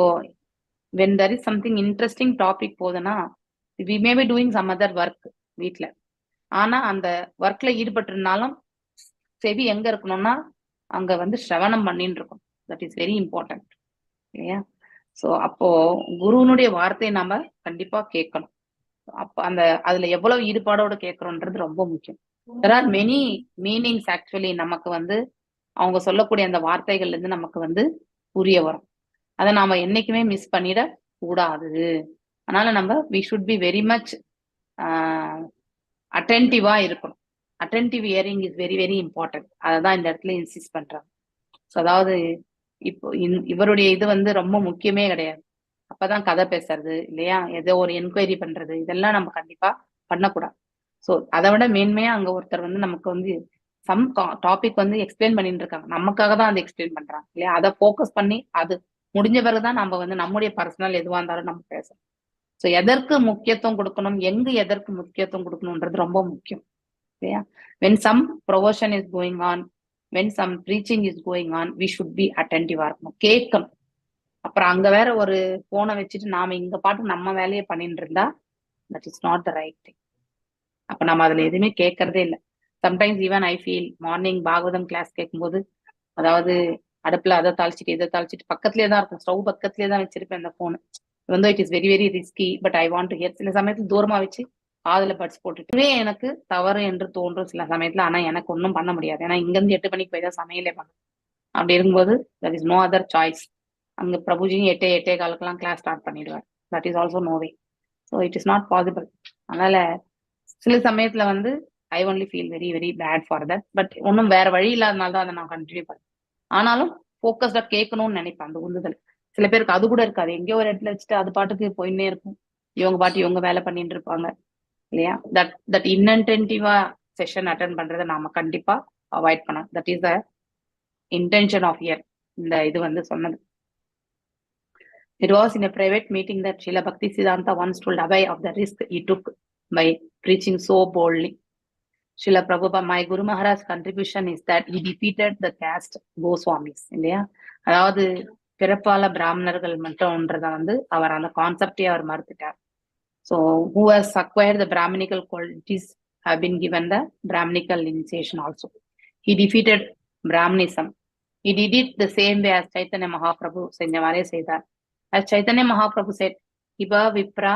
when there is something interesting topic போதுன்னா, we may be doing some other work வீட்டுல. ஆனா அந்த ஒர்க்ல ஈடுபட்டு இருந்தாலும் செவி எங்க இருக்கணும்னா அங்க வந்து சிரவணம் பண்ணிட்டு இருக்கும். தட் இஸ் வெரி இம்பார்ட்டன்ட் இல்லையா? ஸோ அப்போ குருவனுடைய வார்த்தையை நாம கண்டிப்பா கேட்கணும். அப்ப அதுல எவ்வளவு ஈடுபாடோட கேட்கறோன்றது ரொம்ப முக்கியம். there are many meanings actually நமக்கு வந்து அவங்க சொல்லக்கூடிய அந்த வார்த்தைகள்ல இருந்து நமக்கு வந்து புரிய வரும். அதை நாம என்னைக்குமே மிஸ் பண்ணிட கூடாது. அதனால நம்ம we should be very much அட்டென்டிவா இருக்கணும். Attentive hearing is very very important. அதான் இந்த இடத்துல இன்சிஸ்ட் பண்றாங்க. ஸோ அதாவது இப்போ இவருடைய இது வந்து ரொம்ப முக்கியமே கிடையாது. அப்பதான் கதை பேசுறது இல்லையா, ஏதோ ஒரு என்கொயரி பண்றது, இதெல்லாம் நம்ம கண்டிப்பா பண்ணக்கூடாது. ஸோ அதை விட மேன்மையா அங்க ஒருத்தர் வந்து நமக்கு வந்து சம் டாபிக் வந்து எக்ஸ்பிளைன் பண்ணிட்டு இருக்காங்க, நமக்காக தான் அதை எக்ஸ்பிளைன் பண்றாங்க இல்லையா? அதை ஃபோக்கஸ் பண்ணி அது முடிஞ்ச பிறகுதான் நம்ம வந்து நம்முடைய பர்சனல் எதுவா இருந்தாலும் நம்ம பேசணும். ஸோ எதற்கு முக்கியத்துவம் கொடுக்கணும், எதற்கு முக்கியத்துவம் கொடுக்கணும்ன்றது ரொம்ப முக்கியம் இல்லையா? when some promotion is going on, when some preaching is going on, we should be attentive-ஆ இருக்கணும், கேட்கணும். அப்புறம் அங்க வேற ஒரு போனை வச்சுட்டு நாம இங்க பாட்டு நம்ம வேலையை பண்ணிட்டு இருந்தா that is not the right thing. அப்ப நம்ம அதுல எதுவுமே கேட்கறதே இல்லை. Sometimes even I feel morning Bhagavatam class கேட்கும்போது, அதாவது அடுப்புல அதை தாளிச்சிட்டு இதை தாளிச்சிட்டு பக்கத்துலேயே தான் இருக்கும், ஸ்டவ் பக்கத்துலேயே தான் வச்சிருப்பேன் அந்த போனு. வந்து it is very very risky, but I want to hear. சில சமயத்துல தூரமா வச்சு காதுல பட்ஸ் போட்டுட்டு எனக்கு தவறு என்று தோன்றும் சில சமயத்துல. ஆனா எனக்கு ஒன்றும் பண்ண முடியாது, ஏன்னா இங்க இருந்து 8 மணிக்கு போய் தான் சமையலே பண்ணணும். அப்படி இருக்கும்போது there is no other choice. அங்க பிரபுஜியும் 8:15 கிளாஸ் ஸ்டார்ட் பண்ணிடுவார். That is also no way. So it is not possible. அதனால சில சமயத்துல வந்து I only feel very very bad for that. But ஒன்றும் வேற வழி இல்லாதனால தான் அதை நான் கண்டினியூ பண்ணேன். ஆனாலும் ஃபோக்கஸ்டா கேட்கணும்னு நினைப்பேன். அந்த உந்துதல் சில பேருக்கு அது கூட இருக்காது, எங்கேயோ ஒரு இடத்துல வச்சுட்டு அது பாட்டுக்கு போயின்னே இருக்கும், இவங்க பாட்டு இவங்க வேலை பண்ணிட்டு இருப்பாங்க இல்லையா? தட் இன்அட்டென்டிவா செஷன் அட்டென்ட் பண்றதை நாம கண்டிப்பா அவாய்ட் பண்ணணும். That is the intention of year. இந்த இது வந்து சொன்னது. It was in a private meeting that Srila Bhaktisiddhanta once told Abhay of the risk he took by preaching so boldly. Srila Prabhupada, my Guru Maharaj's contribution is that he defeated the caste Goswamis இல்லையா? அதாவது பிறப்பால பிராமணர்கள் மட்டும்ன்றத வந்து அவர் அந்த கான்செப்டே அவர் மறுத்துட்டார். So who has acquired the Brahminical qualities have been given the Brahminical initiation also. He defeated Brahmanism. He did it the same way as Chaitanya Mahaprabhu செஞ்ச மாதிரியே செய்தார். As Chaitanya Mahaprabhu said, Hiba Vipra,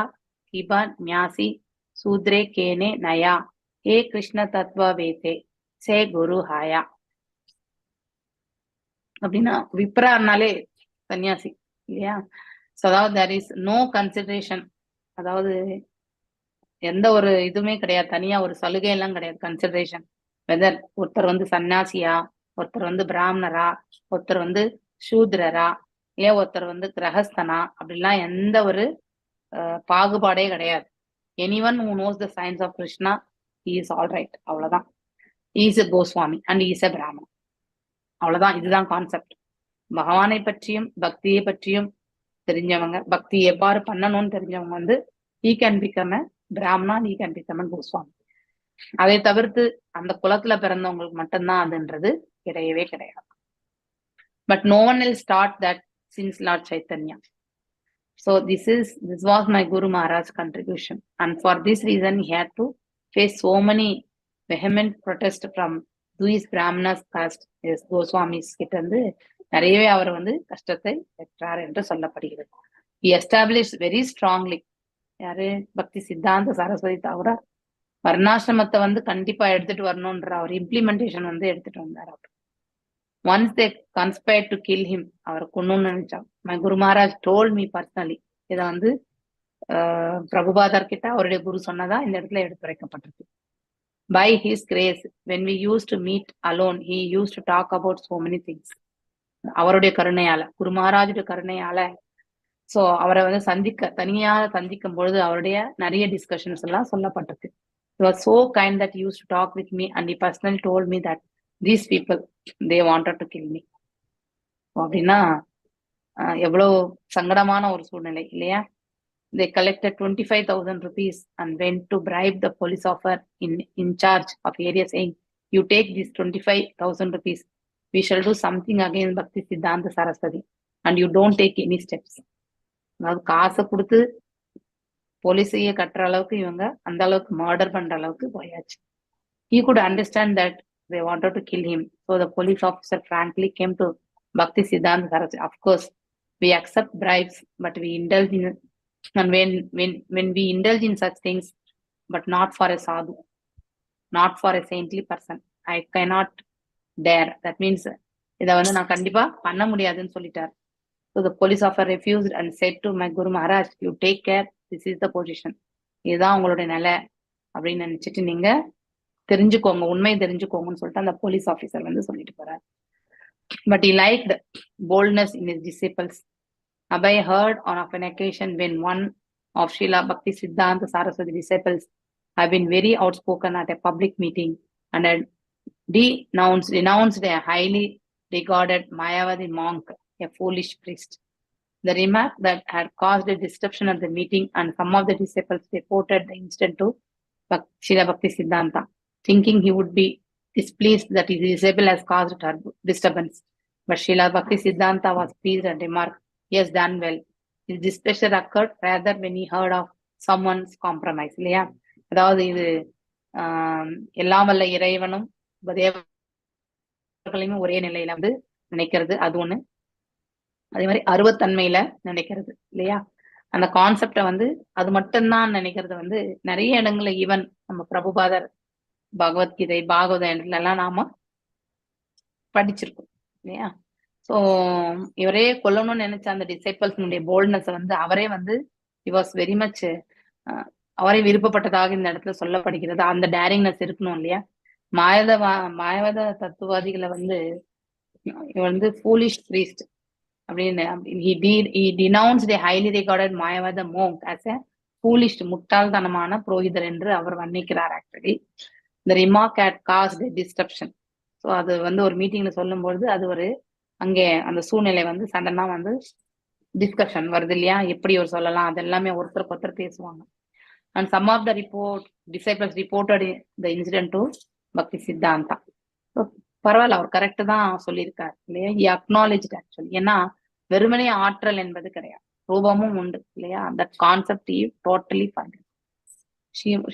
Hiba Nyasi, Sudre Kene Naya, He Krishna Tattva Vete, Se Guru Haya. அப்படின்னா விப்ரானாலே சன்னியாசி இல்லையா? ஸோ அதாவது there is no consideration, அதாவது எந்த ஒரு இதுவுமே கிடையாது, தனியா ஒரு சலுகை எல்லாம் கிடையாது. கன்சிடரேஷன் வெதர் ஒருத்தர் வந்து சன்னியாசியா, ஒருத்தர் வந்து பிராமணரா, ஒருத்தர் வந்து சூத்ரரா, இல்லையா ஒருத்தர் வந்து கிரகஸ்தனா, அப்படிலாம் எந்த ஒரு பாகுபாடே கிடையாது. anyone who knows the science of Krishna, he is all right. அவ்வளவுதான். he is a Goswami and he is a Brahman. அவ்வளவுதான். இதுதான் கான்செப்ட். பகவானை பற்றியும் பக்தியை பற்றியும் தெரிஞ்சவங்க, பக்தி எவ்வாறு பண்ணணும்னு தெரிஞ்சவங்க வந்து he can become a Brahman, he can become a Goswami. அதை தவிர்த்து அந்த குலத்துல பிறந்தவங்களுக்கு மட்டும்தான் அதுன்றது கிடையவே கிடையாது. But no one else taught that since Lord Chaitanya. So this was my Guru Maharaj's contribution, and for this reason he had to face so many vehement protests from these Brahmanas caste Goswamis கிட்ட இருந்து நிறையவே அவர் வந்து கஷ்டத்தை பெற்றார் என்று சொல்லப்படுகிறது. He established very strongly யாரு? பக்தி சித்தாந்த சரஸ்வதி தாகூர் வர்ணாசிரமத்தை வந்து கண்டிப்பா எடுத்துட்டு வரணும்ன்ற அவர் இம்ப்ளிமெண்டேஷன் வந்து எடுத்துட்டு வந்தார். அவர் once they conspired to kill him, அவரை கொன்னணும்னு நினைச்சான். My guru Maharaj told me personally, இதை வந்து பிரபுபாதர் கிட்ட அவருடைய குரு சொன்னதா இந்த இடத்துல எடுத்துரைக்கப்பட்டிருக்கு. By his grace, when we used to meet alone, he used to talk about so many things. அவருடைய கருணையால, குரு மகாராஜுடைய கருணையால, சோ அவரை வந்து தனியாக சந்திக்கும் பொழுது அவருடைய நிறைய டிஸ்கஷன்ஸ் எல்லாம் சொல்லப்பட்டிருக்கு. He was so kind that he used to talk with me and he personally told me that these people, they wanted to kill me. அப்படின்னா எவ்வளவு சங்கடமான ஒரு சூழ்நிலை இல்லையா? They collected 25,000 rupees and went to bribe the police officer in charge of area, saying, you take this 25,000 rupees, we shall do something against Bhakti Siddhanta Saraswati and you don't take any steps. அதாவது காசை கொடுத்து போலீஸையே கட்டுற அளவுக்கு இவங்க அந்த அளவுக்கு மர்டர் பண்ற அளவுக்கு போயாச்சு. He could understand that they wanted to kill him, so the police officer frankly came to Bhakti Siddhanta Saraswati. Of course, we accept bribes, but we indulge in, and when we indulge in such things, but not for a sadhu, not for a saintly person, I cannot dare. That means இதை வந்து நான் கண்டிப்பா பண்ண முடியாதுன்னு சொல்லிட்டார். So the police officer refused and said to my Guru Maharaj, you take care, this is the position. இதுதான் உங்களுடைய நிலை அப்படின்னு நினைச்சிட்டு நீங்க தெரிஞ்சுக்கோங்க, உண்மையை தெரிஞ்சுக்கோங்கன்னு சொல்லிட்டு அந்த போலீஸ் ஆபீசர் வந்து சொல்லிட்டு போறார். But he liked boldness in his disciples. Abhay heard on an occasion when one of Srila Bhakti Siddhanta Saraswati disciples had been very outspoken at a public meeting and had denounced a highly regarded Mayavadi monk, a foolish priest. The remark that had caused a disruption at the meeting, and some of the disciples reported the incident to Srila Bhakti Siddhanta, thinking he would be displeased that his disciple has caused disturbance. But Srila Bhakti Siddhanta was pleased and remarked, he has done well. His displeasure occurred rather when he heard of someone's compromise. இல்லையா? அதாவது இது எல்லாம் வல்ல இறைவனும் தேவர்களையும் ஒரே நிலையில வந்து நினைக்கிறது அது ஒண்ணு. அதே மாதிரி அருவத்தன்மையில நினைக்கிறது இல்லையா? அந்த கான்செப்டை வந்து அது மட்டும்தான் நினைக்கிறது வந்து நிறைய இடங்கள்ல ஈவன் நம்ம பிரபுபாதர் பகவத்கீதை பாகவதம் எல்லாம் நாம படிச்சிருக்கோம் இல்லையா? ஸோ இவரே கொல்லணும்னு நினைச்ச அந்த டிசைபிள்ஸ்னுடைய போல்ட்னஸ் வந்து அவரே வந்து he was very much அவரே விருப்பப்பட்டதாக இந்த இடத்துல சொல்லப்படுகிறது. அந்த டேரிங்னஸ் இருக்கணும் இல்லையா? மாயவாத தத்துவாதிகளை வந்து இவர் வந்து ஃபூலிஷ் பிரீஸ்ட் அப்படின்னு he denounced a highly regarded Mayavada monk as a foolish, முட்டாள்தனமான புரோகிதர் என்று அவர் வர்ணிக்கிறார். Actually the remark had caused a disruption. So அது வந்து ஒரு மீட்டிங்ல சொல்லும்பொழுது அது ஒரு அங்கே அந்த சூழ்நிலை வந்து சடனா வந்து டிஸ்கஷன் வருது இல்லையா? எப்படி ஒரு சொல்லலாம், அது எல்லாமே ஒருத்தருக்கு ஒருத்தர் பேசுவாங்க. And some of the disciples reported the incident to Bhakti Siddhanta. பரவாயில்ல, அவர் கரெக்ட் தான் சொல்லியிருக்காரு இல்லையா? he acknowledged actually. ஏன்னா வெறுமனே ஆற்றல் என்பது கிடையாது, ரூபமும் உண்டு இல்லையா? that concept he totally forgot.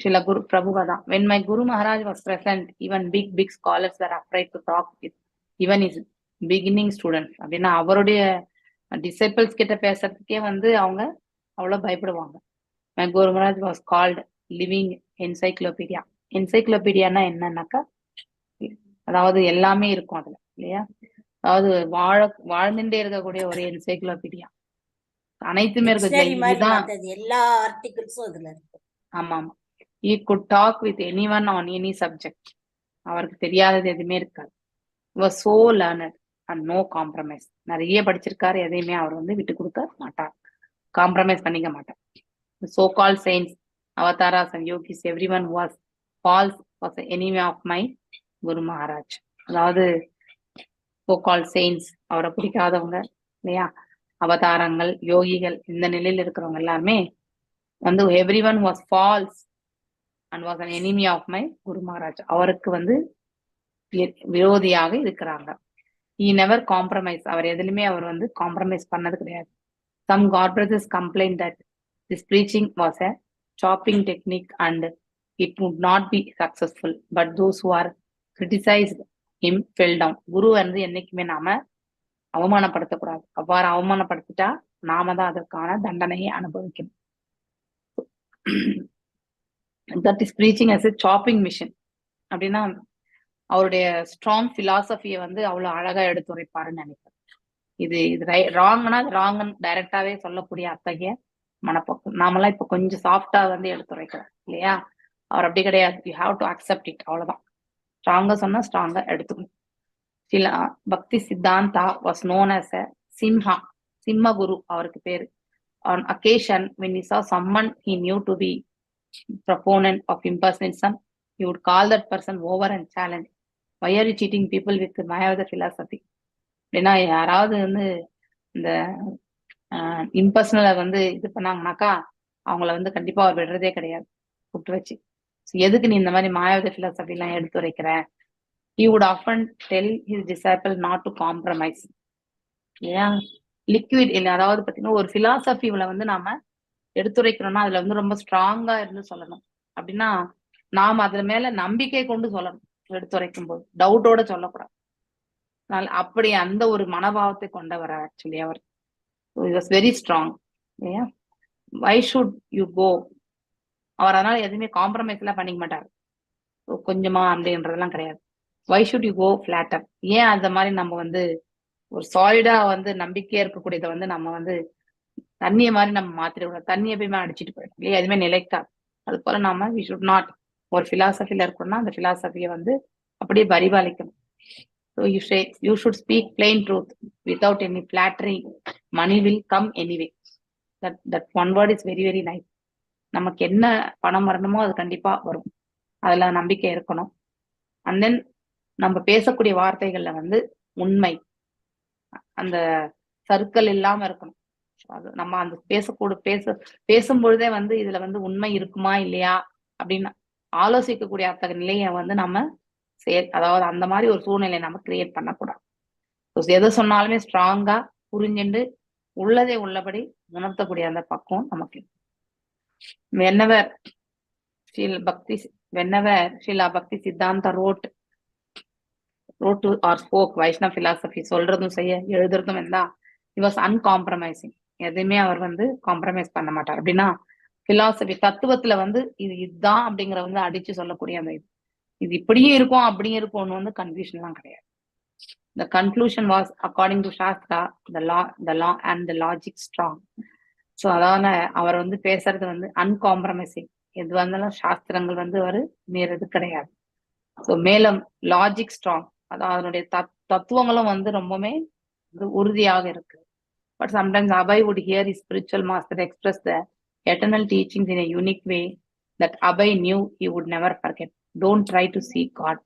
Srila Guru Prabhupada, when my Guru Maharaj was present, even big scholars were afraid to talk with even his beginning students. அப்படின்னா அவருடைய டிசைபிள்ஸ் கிட்ட பேசுறதுக்கே வந்து அவங்க அவ்வளவு பயப்படுவாங்க. My Guru Maharaj was called living encyclopedia. என்சைக்ளோபீடியானா என்னன்னாக்கா அதாவது எல்லாமே இருக்கும் அதுல இல்லையா? அதாவது வாழ்ந்துட்டே இருக்கக்கூடிய ஒரு என்சைக்ளோபீடியா, அனைத்துமே இருக்கு. எல்லா ஆர்டிகிள்ஸும் அதுல இருக்கு. ஆமா ஆமா. He could talk with anyone on any subject. அவருக்கு தெரியாதது எதுவுமே இருக்காது. was so learned and no compromise. நிறைய படிச்சிருக்காரு, எதையுமே அவர் வந்து விட்டு கொடுக்க மாட்டார், காம்ப்ரமைஸ் பண்ணிக்க மாட்டார். so called saints, avataras and yogis, everyone was false was the enemy of my Guru Maharaj. அதாவது so called saints, அவரை பிடிக்காதவங்க இல்லையா, அவதாரங்கள், யோகிகள், இந்த நிலையில இருக்கிறவங்க எல்லாருமே வந்து everyone was false and was an enemy of my Guru Maharaj. அவருக்கு வந்து விரோதியாக இருக்கிறாங்க. he never compromised. அவர் எதுலையுமே அவர் வந்து காம்ப்ரமைஸ் பண்ணது கிடையாது. some God brothers complained that this preaching was a chopping technique and it would not be successful, but those who are criticized him fell down. குரு வந்து என்னைக்குமே நாம அவமானப்படுத்தக்கூடாது. அவ்வாறு அவமானப்படுத்திட்டா நாம தான் அதற்கான தண்டனையை அனுபவிக்கணும். That is preaching as a chopping machine. அப்படின்னா அவருடைய ஸ்ட்ராங் பிலாசபியை வந்து அவ்வளவு அழகா எடுத்துரைப்பாருன்னு நினைக்கிறேன். இது ராங்னா ராங்கன்னு டைரக்டாவே சொல்லக்கூடிய அத்தகைய மனப்போக்கம். நாமெல்லாம் இப்ப கொஞ்சம் சாஃப்டா வந்து எடுத்துரைக்கிறோம் இல்லையா? அவர் அப்படி கிடையாது. You have to accept it, அவ்வளவுதான். ஸ்ட்ராங்கா சொன்னா ஸ்ட்ராங்கா எடுத்துக்கணும். சில Bhakti Siddhanta was known as a Simha, Simha guru அவருக்கு பேரு. On occasion when he saw someone he knew to be proponent of impersonalism, he would call that person over and challenge, why are you cheating people with Mayavada philosophy? அப்படின்னா யாராவது வந்து இந்த இம்பர்சனலை வந்து இது பண்ணாங்கனாக்கா அவங்கள வந்து கண்டிப்பா அவர் விடுறதே கிடையாது கூப்பிட்டு வச்சு. எதுக்கு நீ இந்த மாதிரி மாயாவத பிலாசபி எல்லாம் எடுத்து வைக்கிற? he would often tell his disciple not to compromise. இல்லையா? லிக்விட் இல்லை, அதாவது பார்த்தீங்கன்னா ஒரு பிலாசபில வந்து நாம எடுத்துரைக்கிறோம்னா அதுல வந்து ரொம்ப ஸ்ட்ராங்கா இருந்து சொல்லணும். அப்படின்னா நாம் அதுல மேல நம்பிக்கை கொண்டு சொல்லணும். எடுத்துரைக்கும் போது டவுட்டோட சொல்லக்கூடாது. அப்படி அந்த ஒரு மனோபாவத்தை கொண்டவர் ஆக்சுவலி அவர். Very strong. இல்லையா? வை ஷுட் யூ கோ? அவர் அதனால எதுவுமே காம்ப்ரமைஸ் எல்லாம் பண்ணிக்க மாட்டார். கொஞ்சமா அப்படின்றதெல்லாம் கிடையாது. Why should you go flatter? ஏன் அந்த மாதிரி நம்ம வந்து ஒரு சாலிடா வந்து நம்பிக்கையா இருக்கக்கூடியதை வந்து நம்ம வந்து தண்ணிய மாதிரி நம்ம மாத்திரக்கூடாது. தண்ணி எப்பயுமே அடிச்சுட்டு போயிடும் இல்லையா? எதுவுமே நிலைக்காது. அது போல நாம வி ஷுட் நாட் ஒரு பிலாசபில இருக்கணும்னா அந்த பிலாசபியை வந்து அப்படியே பரிபாலிக்கணும். So you should speak plain truth without any flattering. Money will come anyway. That one word is very very nice. நமக்கு என்ன பணம் வரணுமோ அது கண்டிப்பா வரும். அதுல நம்பிக்கை இருக்கணும். அண்ட் தென் நம்ம பேசக்கூடிய வார்த்தைகள்ல வந்து உண்மை, அந்த சர்க்கிள் இல்லாம இருக்கணும். அது நம்ம அந்த பேசும்பொழுதே வந்து இதுல வந்து உண்மை இருக்குமா இல்லையா அப்படின்னு ஆலோசிக்கக்கூடிய அத்தகைய நிலையை வந்து நம்ம அதாவது அந்த மாதிரி ஒரு சூழ்நிலையை நம்ம கிரியேட் பண்ணக்கூடாது. எதை சொன்னாலுமே ஸ்ட்ராங்கா புரிஞ்சுண்டு உள்ளதே உள்ளபடி உணர்த்தக்கூடிய அந்த பக்குவம் நமக்கு. whenever Srila Bhakti Siddhanta wrote to or spoke Vaishnava philosophy, சொல்றதும் செய்ய எழுதுறதும் இருந்தா he was uncompromising. எதையுமே அவர் வந்து காம்ப்ரமைஸ் பண்ண மாட்டார். அப்படின்னா பிலாசபி தத்துவத்துல வந்து இதுதான் அப்படிங்கிற வந்து அடிச்சு சொல்லக்கூடிய அந்த இது இப்படியும் இருக்கும் அப்படியும் இருக்கும்னு வந்து கன்ஃபியூஷன் எல்லாம் கிடையாது. The conclusion was according to Shastra, the law and the logic strong. So அதான அவர் வந்து பேசுறது வந்து அன்காம்ப்ரமைசிங். எது வந்தாலும் சாஸ்திரங்கள் வந்து அவர் மீறது கிடையாது. ஸோ மேலும் லாஜிக் ஸ்ட்ராங், அதாவது அதனுடைய தத்துவங்களும் வந்து ரொம்பவுமே உறுதியாக இருக்கு. But sometimes Abhay would hear his spiritual master express the eternal teachings in a unique way that Abhay knew he would never forget. Don't try to see God.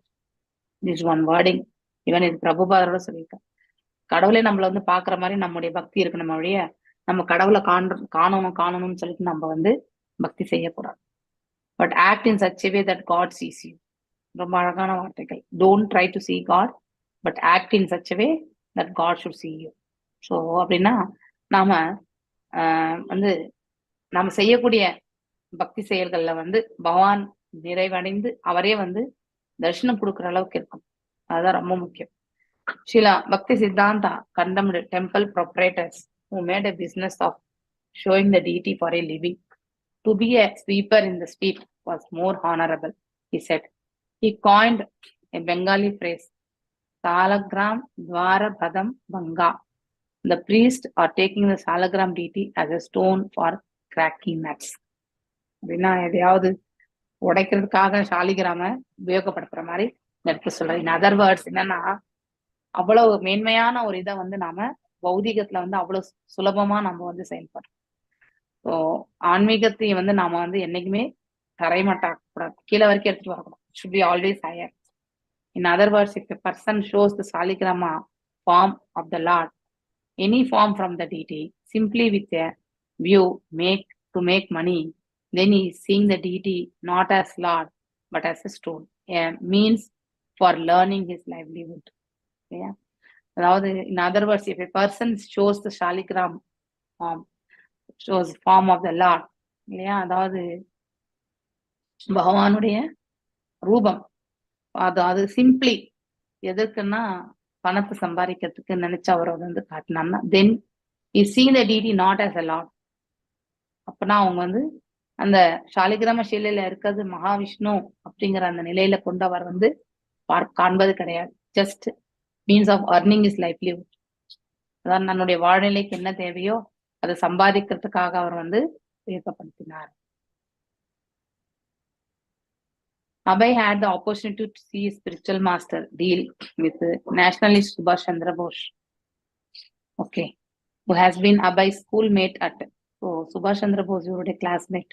This one wording இவன் இது பிரபுபாதரோட சொல்லியிருக்கான். கடவுளை நம்மள வந்து பாக்குற மாதிரி நம்முடைய பக்தி இருக்கு. நம்ம வழிய நம்ம கடவுளை காணணும்னு சொல்லிட்டு நம்ம வந்து பக்தி செய்யக்கூடாது. But act in such a way that God sees you. ரொம்ப அழகான வார்த்தைகள். Don't try to see God, but act in such a way that God should see you. So அப்படின்னா நாம வந்து நாம செய்யக்கூடிய பக்தி செயல்கள்ல வந்து பகவான் நிறைவடைந்து அவரே வந்து தரிசனம் கொடுக்குற அளவுக்கு இருக்கும். அதுதான் ரொம்ப முக்கியம். Srila Bhakti Siddhanta condemned temple proprietors who made a business of showing the deity for a living. To be a sweeper in the street was more honorable, he said. He coined a Bengali phrase, Salagram Dwara Bhadam Banga. The priests are taking the Salagram deity as a stone for cracking nuts. அப்படின்னா எதையாவது உடைக்கிறதுக்காக சாலிகிராம உபயோகப்படுத்துற மாதிரி எடுத்து சொல்றேன். இன் அதர் வேர்ட்ஸ் என்னன்னா, அவ்வளவு மேன்மையான ஒரு இதை வந்து நாம பௌதிகத்துல வந்து அவ்வளவு சுலபமா நம்ம வந்து செயல்படுறோம். ஸோ ஆன்மீகத்தை வந்து நாம வந்து என்னைக்குமே தரைமட்டாக்கூடாது, கீழே வரைக்கும் எடுத்துட்டு வரக்கூடாது. should be always higher. In other words, if a person shows the Saligrama form of the Lord, any form from the deity, simply with a view to make money, then he is seeing the deity not as Lord but as a stone, a means for learning his livelihood. Yeah. அதாவது in other words, if a person shows the Shaligram form, shows form of the Lord, இல்லையா, அதாவது பகவானுடைய ரூபம், அது சிம்பிளி எதற்குன்னா பணத்தை சம்பாதிக்கிறதுக்கு நினைச்சு அவர் வந்து காட்டினான்னா, then is seeing the deity not as a lord. அப்பனா அவங்க வந்து அந்த சாலிகிராம ஷீலையில இருக்கிறது மகாவிஷ்ணு அப்படிங்கிற அந்த நிலையில கொண்டு அவர் வந்து காண்பது கிடையாது. Just means of earning is livelihood. அதான் தன்னுடைய வாழ்நிலைக்கு என்ன தேவையோ அதை சம்பாதிக்கிறதுக்காக அவர் வந்து உயர்த்தப்படுத்தினார். Abhay had the opportunity to see his spiritual master deal with nationalist Subhash Chandra Bose, okay, who has been Abhay's schoolmate at, so Subhash Chandra Bose, your classmate.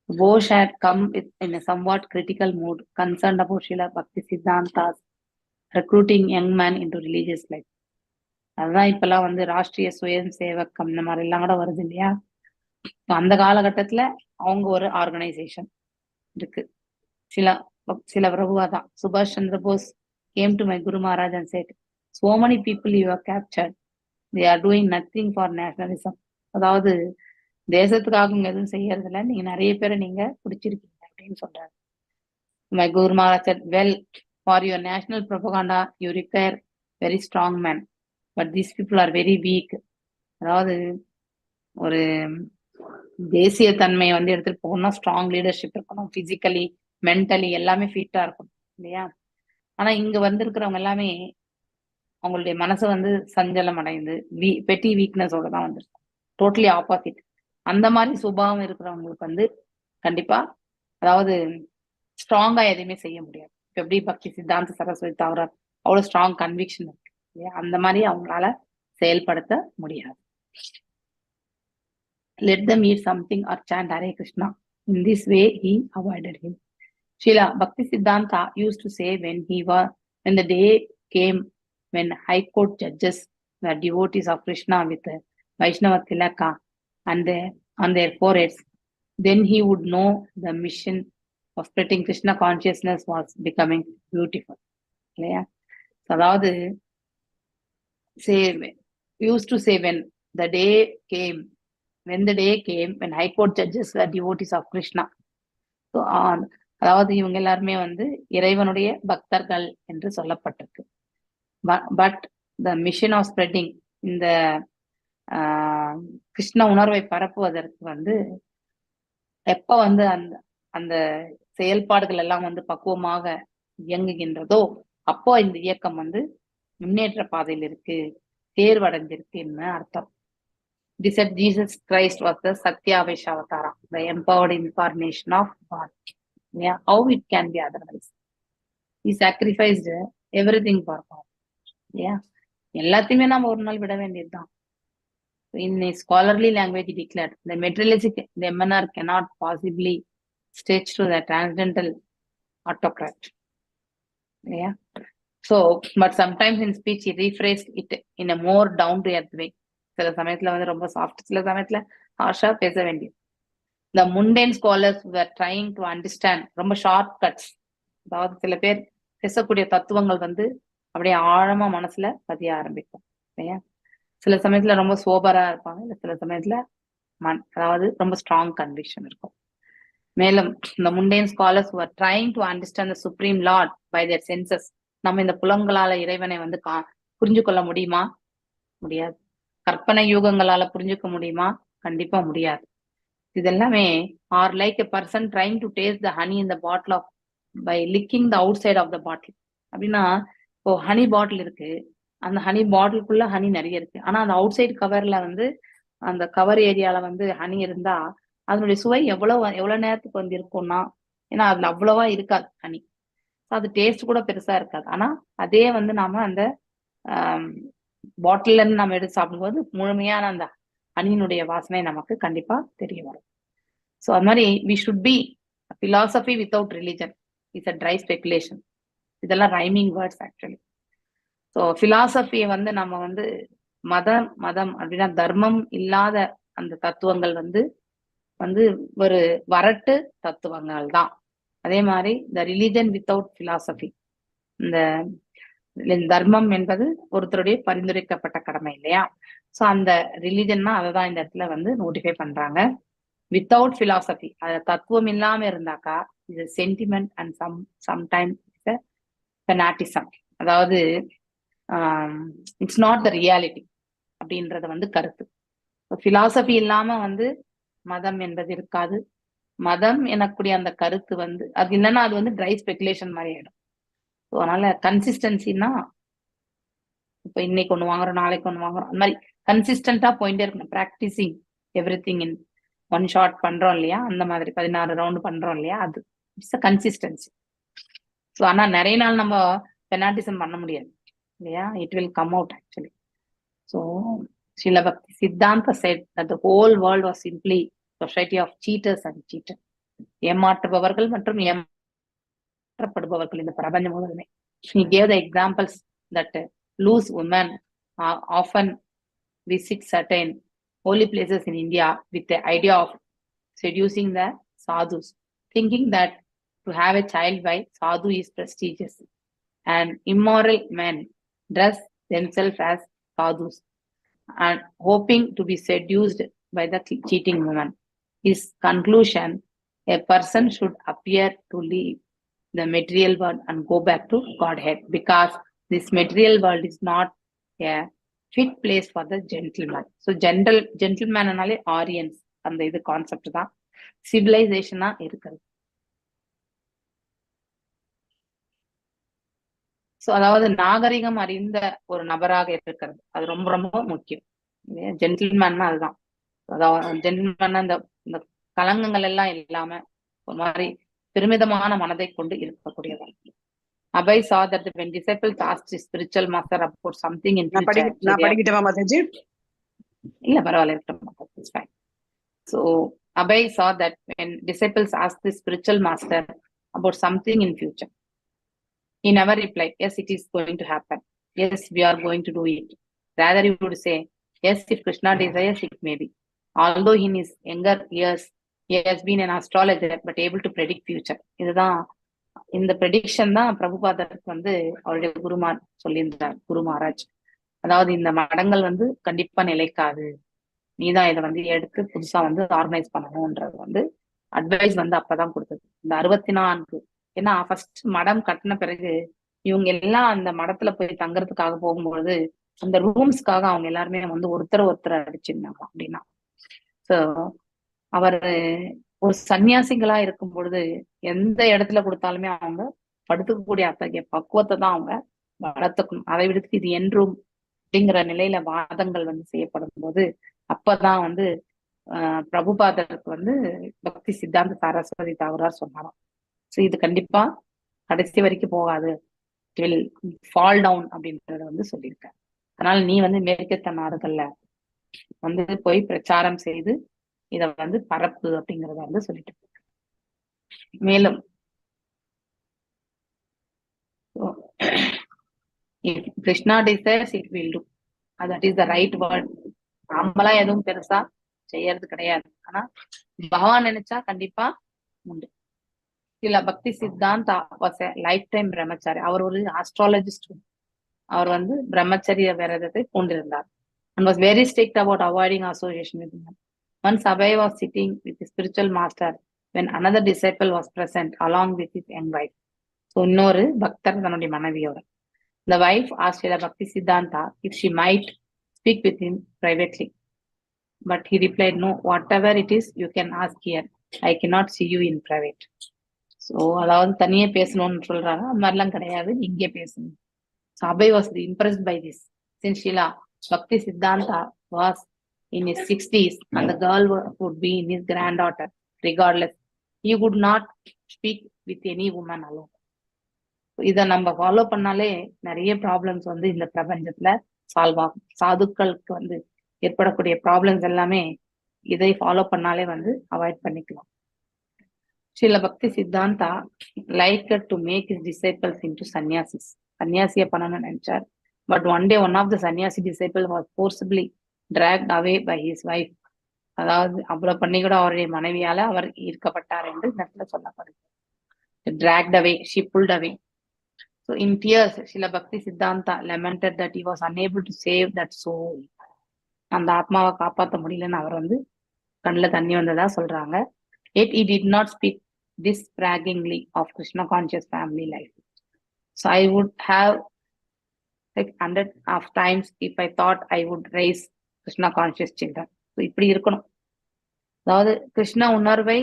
Bose had come in a somewhat critical mood, concerned about Srila Bhakti Siddhanta's recruiting young men into religious life. அதுதான் இப்பெல்லாம் வந்து ராஷ்டிரிய சுயம் சேவகம் இந்த மாதிரி எல்லாம் கூட வருது இல்லையா. அந்த காலகட்டத்துல அவங்க ஒரு ஆர்கனைசேஷன் இருக்கு. சில பிரபுவாதான் சுபாஷ் Chandra Bose came to my Guru Maharaj and said, so many people you have captured, they are doing nothing for nationalism. அதாவது தேசத்துக்காக எதுவும் செய்யறது இல்லை, நீங்க நிறைய பேரை நீங்க பிடிச்சிருக்கீங்க அப்படின்னு சொல்றாரு. My Guru Maharaj said, well, for your national propaganda you require very strong men, but these people are very weak. அதாவது ஒரு தேசிய தன்மையை வந்து எடுத்துட்டு போகணும்னா ஸ்ட்ராங் லீடர்ஷிப் இருக்கணும், பிசிக்கலி மென்டலி எல்லாமே ஃபிட்டா இருக்கணும் இல்லையா. ஆனா இங்க வந்திருக்கிறவங்க எல்லாமே அவங்களுடைய மனசை வந்து சஞ்சலம் அடைந்து பெட்டி வீக்னஸோட தான் வந்திருக்கும். Totally opposite. அந்த மாதிரி சுபாவம் இருக்கிறவங்களுக்கு வந்து கண்டிப்பா அதாவது ஸ்ட்ராங்கா எதுவுமே செய்ய முடியாது. இப்ப எப்படி பக்தி சித்தாந்த சரஸ்வதி தவிர அவ்வளவு ஸ்ட்ராங் கன்விக்ஷன் இருக்கு இல்லையா, அந்த மாதிரி அவங்களால செயல்படுத்த முடியாது. Let them eat something or chant Hare Krishna. In this way he avoided him. Srila Bhakti Siddhanta used to say when the day came when High Court judges were devotees of Krishna with Vaishnava Tilaka on their foreheads, then he would know the mission of spreading Krishna consciousness was becoming beautiful. Yeah. So அதாவது used to say when the day came when High Court judges were devotees of Krishna. So அதாவது இவங்க எல்லாருமே வந்து இறைவனுடைய பக்தர்கள் என்று சொல்லப்பட்டிருக்கு. But the mission of spreading, இந்த கிருஷ்ண உணர்வை பரப்புவதற்கு வந்து எப்ப வந்து அந்த செயல்பாடுகள் எல்லாம் வந்து பக்குவமாக இயங்குகின்றதோ அப்போ இந்த இயக்கம் வந்து முன்னேற்ற பாதையில் இருக்கு, தேர்வடைஞ்சிருக்குன்னு அர்த்தம். This said Jesus Christ was the Satya Vaishavatara, the empowered incarnation of God. Yeah, how it can be otherwise? He sacrificed everything for God. Yeah, எல்லாத்தையுமே நாம ஒரு நாள் விட வேண்டியதுதான். In a scholarly language, he declared, the materialistic demeanor cannot possibly stretch to the transcendental autocrat. Yeah. So, but sometimes in speech he rephrased it in a more down to earth way. சில சமயத்துல வந்து ரொம்ப சாஃப்ட், சில சமயத்துல ஹார்ஷா பேச வேண்டியது. The mundane scholars were trying to understand, ரொம்ப ஷார்ட் கட்ஸ். அதாவது சில பேர் பேசக்கூடிய தத்துவங்கள் வந்து அப்படியே ஆழமா மனசுல பதிய ஆரம்பிக்கும் இல்லையா. சில சமயத்துல ரொம்ப சோபரா இருப்பாங்க, இல்ல சில சமயத்துல அதாவது ரொம்ப ஸ்ட்ராங் கன்விக்ஷன் இருக்கும். மேலும் இந்த mundane scholars were trying to understand the supreme lord by their senses. நம்ம இந்த புலங்களால இறைவனை வந்து புரிஞ்சு கொள்ள முடியுமா? முடியாது. கற்பனை யூகங்களால புரிஞ்சுக்க முடியுமா? கண்டிப்பா முடியாது. இதெல்லாமே are like a person trying to taste the honey in the bottle of by licking the outside of the bottle. அப்படின்னா இப்போ ஹனி பாட்டில் இருக்கு, அந்த ஹனி பாட்டிலுக்குள்ள ஹனி நிறைய இருக்கு, ஆனா அந்த அவுட் சைடு கவர்ல வந்து அந்த கவர் ஏரியால வந்து ஹனி இருந்தா அதனுடைய சுவை எவ்வளவு நேரத்துக்கு வந்து இருக்கும்னா, ஏன்னா அதுல அவ்வளவா இருக்காது ஹனி, அது டேஸ்ட் கூட பெருசா இருக்காது. ஆனா அதே வந்து நாம அந்த பாட்டில்ல இருந்து நம்ம எடுத்து சாப்பிடும்போது முழுமையான அந்த ஹனியினுடைய வாசனை நமக்கு கண்டிப்பா தெரிய வரும். ஸோ அது மாதிரி we should be philosophy without religion is a dry speculation. இதெல்லாம் ரைமிங் வேர்ட்ஸ் ஆக்சுவலி. ஸோ பிலாசபியை வந்து நம்ம வந்து மதம் அப்படின்னா தர்மம் இல்லாத அந்த தத்துவங்கள் வந்து ஒரு வரட்டு தத்துவங்கள் தான். அதே மாதிரி இந்த ரிலிஜன் வித்தவுட் பிலாசபி, இந்த தர்மம் என்பது ஒருத்தருடைய பரிந்துரைக்கப்பட்ட கடமை இல்லையா. ஸோ அந்த ரிலிஜன்னா அதை தான் இந்த இடத்துல வந்து நோட்டிஃபை பண்றாங்க. வித்தவுட் பிலாசபி, அது தத்துவம் இல்லாம இருந்தாக்கா இது சென்டிமெண்ட் அண்ட் சம்டைம் ஃபெனாட்டிசம். அதாவது இட்ஸ் நாட் த ரியாலிட்டி அப்படின்றத வந்து கருத்து. பிலாசபி இல்லாம வந்து மதம் என்பது இருக்காது, மதம் எனக்கூடிய அந்த கருத்து வந்து அது இல்லைன்னா அது வந்து ட்ரை ஸ்பெகுலேஷன் மாதிரி ஆயிடும். ஸோ அதனால கன்சிஸ்டன்சின்னா இப்ப இன்னைக்கு ஒண்ணு வாங்குறோம், நாளைக்கு ஒண்ணு வாங்குறோம், அந்த மாதிரி கன்சிஸ்டன்டா போயிட்டே இருக்கணும். Practicing every thing in one shot பண்றோம் இல்லையா, அந்த மாதிரி 16 ரவுண்டு பண்றோம் இல்லையா, அது இட்ஸ் அ கன்சிஸ்டன்சி. ஸோ ஆனா நிறைய நாள் நம்ம பெனாட்டிசம் பண்ண முடியாது இல்லையா, it will come out actually. So Srila Bhakti Siddhanta said that the whole world was simply society of cheaters and cheated. ஏமாற்றுபவர்கள் மற்றும் ஏமாற்றப்படுபவர்கள் இந்த பிரபஞ்சம் முழுவதுமே. He gave the examples that loose women often visit certain holy places in India with the idea of seducing the sadhus, thinking that to have a child by sadhu is prestigious, and immoral men dress themselves as sadhus and hoping to be seduced by the cheating woman. His conclusion: a person should appear to leave the material world and go back to Godhead, because this material world is not a fit place for the gentleman. So gentleman analle Aryans and the concept da civilization இருக்கிறது. ஸோ அதாவது நாகரிகம் அறிந்த ஒரு நபராக இருக்கிறது, அது ரொம்ப ரொம்ப முக்கியம். ஜென்டில்மேன்னா அதுதான். அதாவது ஜென்டில்மேன்னா இந்த கலங்கங்கள் எல்லாம் இல்லாம ஒரு மாதிரி பெருமிதமான மனதை கொண்டு இருக்கக்கூடியவன். Abhay saw that when disciples asked his spiritual master about something in future, நான் படிக்கிட்டேமா மாதாஜி? இல்ல பரவாயில்ல, இருக்கட்டும், it's fine. So Abhay saw that when disciples asked the spiritual master about something in future, he never replied, yes, it is going to happen. Yes, we are going to do it. Rather, he would say, yes, if Krishna desires, it may be. Although in his younger years, he has been an astrologer, but able to predict future. இதுதான் இந்த ப்ரெடிக்ஷன் தான் பிரபுபாதருக்கு வந்து அவருடைய குருமார் சொல்லியிருந்தார், குரு மகாராஜ். அதாவது இந்த மடங்கள் வந்து கண்டிப்பா நிலைக்காது, நீதான் இதை வந்து எடுத்து புதுசா வந்து ஆர்கனைஸ் பண்ணணும்ன்றது வந்து அட்வைஸ் வந்து அப்பதான் கொடுத்தது. இந்த 64, ஏன்னா ஃபர்ஸ்ட் மடம் கட்டின பிறகு இவங்க எல்லாம் அந்த மடத்துல போய் தங்கறதுக்காக போகும்பொழுது அந்த ரூம்ஸ்க்காக அவங்க எல்லாருமே வந்து ஒருத்தர் அடிச்சிருந்தாங்க அப்படின்னா. ஸோ அவர் ஒரு சன்னியாசிகளா இருக்கும் பொழுது எந்த இடத்துல கொடுத்தாலுமே அவங்க படுத்துக்கக்கூடிய அத்தகைய பக்குவத்தை தான் அவங்க வளர்த்துக்கணும். அதை விடுத்து இது என் ரூம் அப்படிங்கிற நிலையில வாதங்கள் வந்து செய்யப்படும் போது அப்பதான் வந்து பிரபுபாதருக்கு வந்து பக்தி சித்தாந்த சரஸ்வதி தாகூரார் சொன்னாராம், ஸோ இது கண்டிப்பா கடைசி வரைக்கும் போகாது, இட் வில் ஃபால் டவுன் அப்படின்றத வந்து சொல்லியிருக்காரு. அதனால நீ வந்து மேற்கத்த நாடுகள்ல வந்து போய் பிரச்சாரம் செய்து இத வந்து பரப்பு அப்படிங்கறத வந்து சொல்லிட்டு இருக்க. மேலும் Krishna desires it will do, that is the right word. நாமளா எதுவும் பெருசா செய்யறது கிடையாது, ஆனா பகவான் நினைச்சா கண்டிப்பா உண்டு. சில Bhakti Siddhanta was a life time பிரம்மச்சாரி. அவர் ஒரு ஆஸ்ட்ராலஜிஸ்ட். அவர் வந்து பிரம்மச்சரிய விரதத்தை பூண்டிருந்தார் and was very strict about avoiding association with him. Once Abhay was sitting with his spiritual master when another disciple was present along with his young wife. So இன்னொரு பக்தர் தன்னுடைய மனைவியோட. The wife asked Srila Bhakti Siddhanta if she might speak with him privately, but he replied, no, whatever it is you can ask here, I cannot see you in private. So அதாவது தனியே பேசணும்னு சொல்றாங்க, அது மாதிரிலாம் கிடையாது, இங்கே பேசணும். So Abhay was impressed by this. Since Srila Bhakti Siddhanta was in his 60s and the girl would be his granddaughter, regardless, he would not speak with any woman alone. இதை நம்ம ஃபாலோ பண்ணாலே நிறைய ப்ராப்ளம்ஸ் வந்து இந்த பிரபஞ்சத்துல சால்வ் ஆகும். சாதுக்களுக்கு வந்து ஏற்படக்கூடிய ப்ராப்ளம்ஸ் எல்லாமே இதை ஃபாலோ பண்ணாலே வந்து அவாய்ட் பண்ணிக்கலாம். Srila Bhakti Siddhanta liked to make his disciples into sannyasis. சன்னியாசிய பண்ணணும்னு நினைச்சார். But one day one of the sannyasi disciples was forcibly dragged away by his wife. அதாவது அவ்வளவு பண்ணி கூட அவருடைய மனைவியால அவர் ஈர்க்கப்பட்டார் என்று இந்த இடத்துல சொல்லப்படுது. Dragged away, she pulled away. So in tears, Srila Bhakti Siddhanta lamented that he was unable to save that soul. அந்த ஆத்மாவை காப்பாற்ற முடியலன்னு அவர் வந்து கண்ணுல தண்ணி வந்ததா சொல்றாங்க. Yet he did not speak disparagingly of Krishna conscious family life. So I would have like 100 of times if I thought I would raise Krishna conscious children. So இப்படி இருக்கணும். அதாவது கிருஷ்ண உணர்வை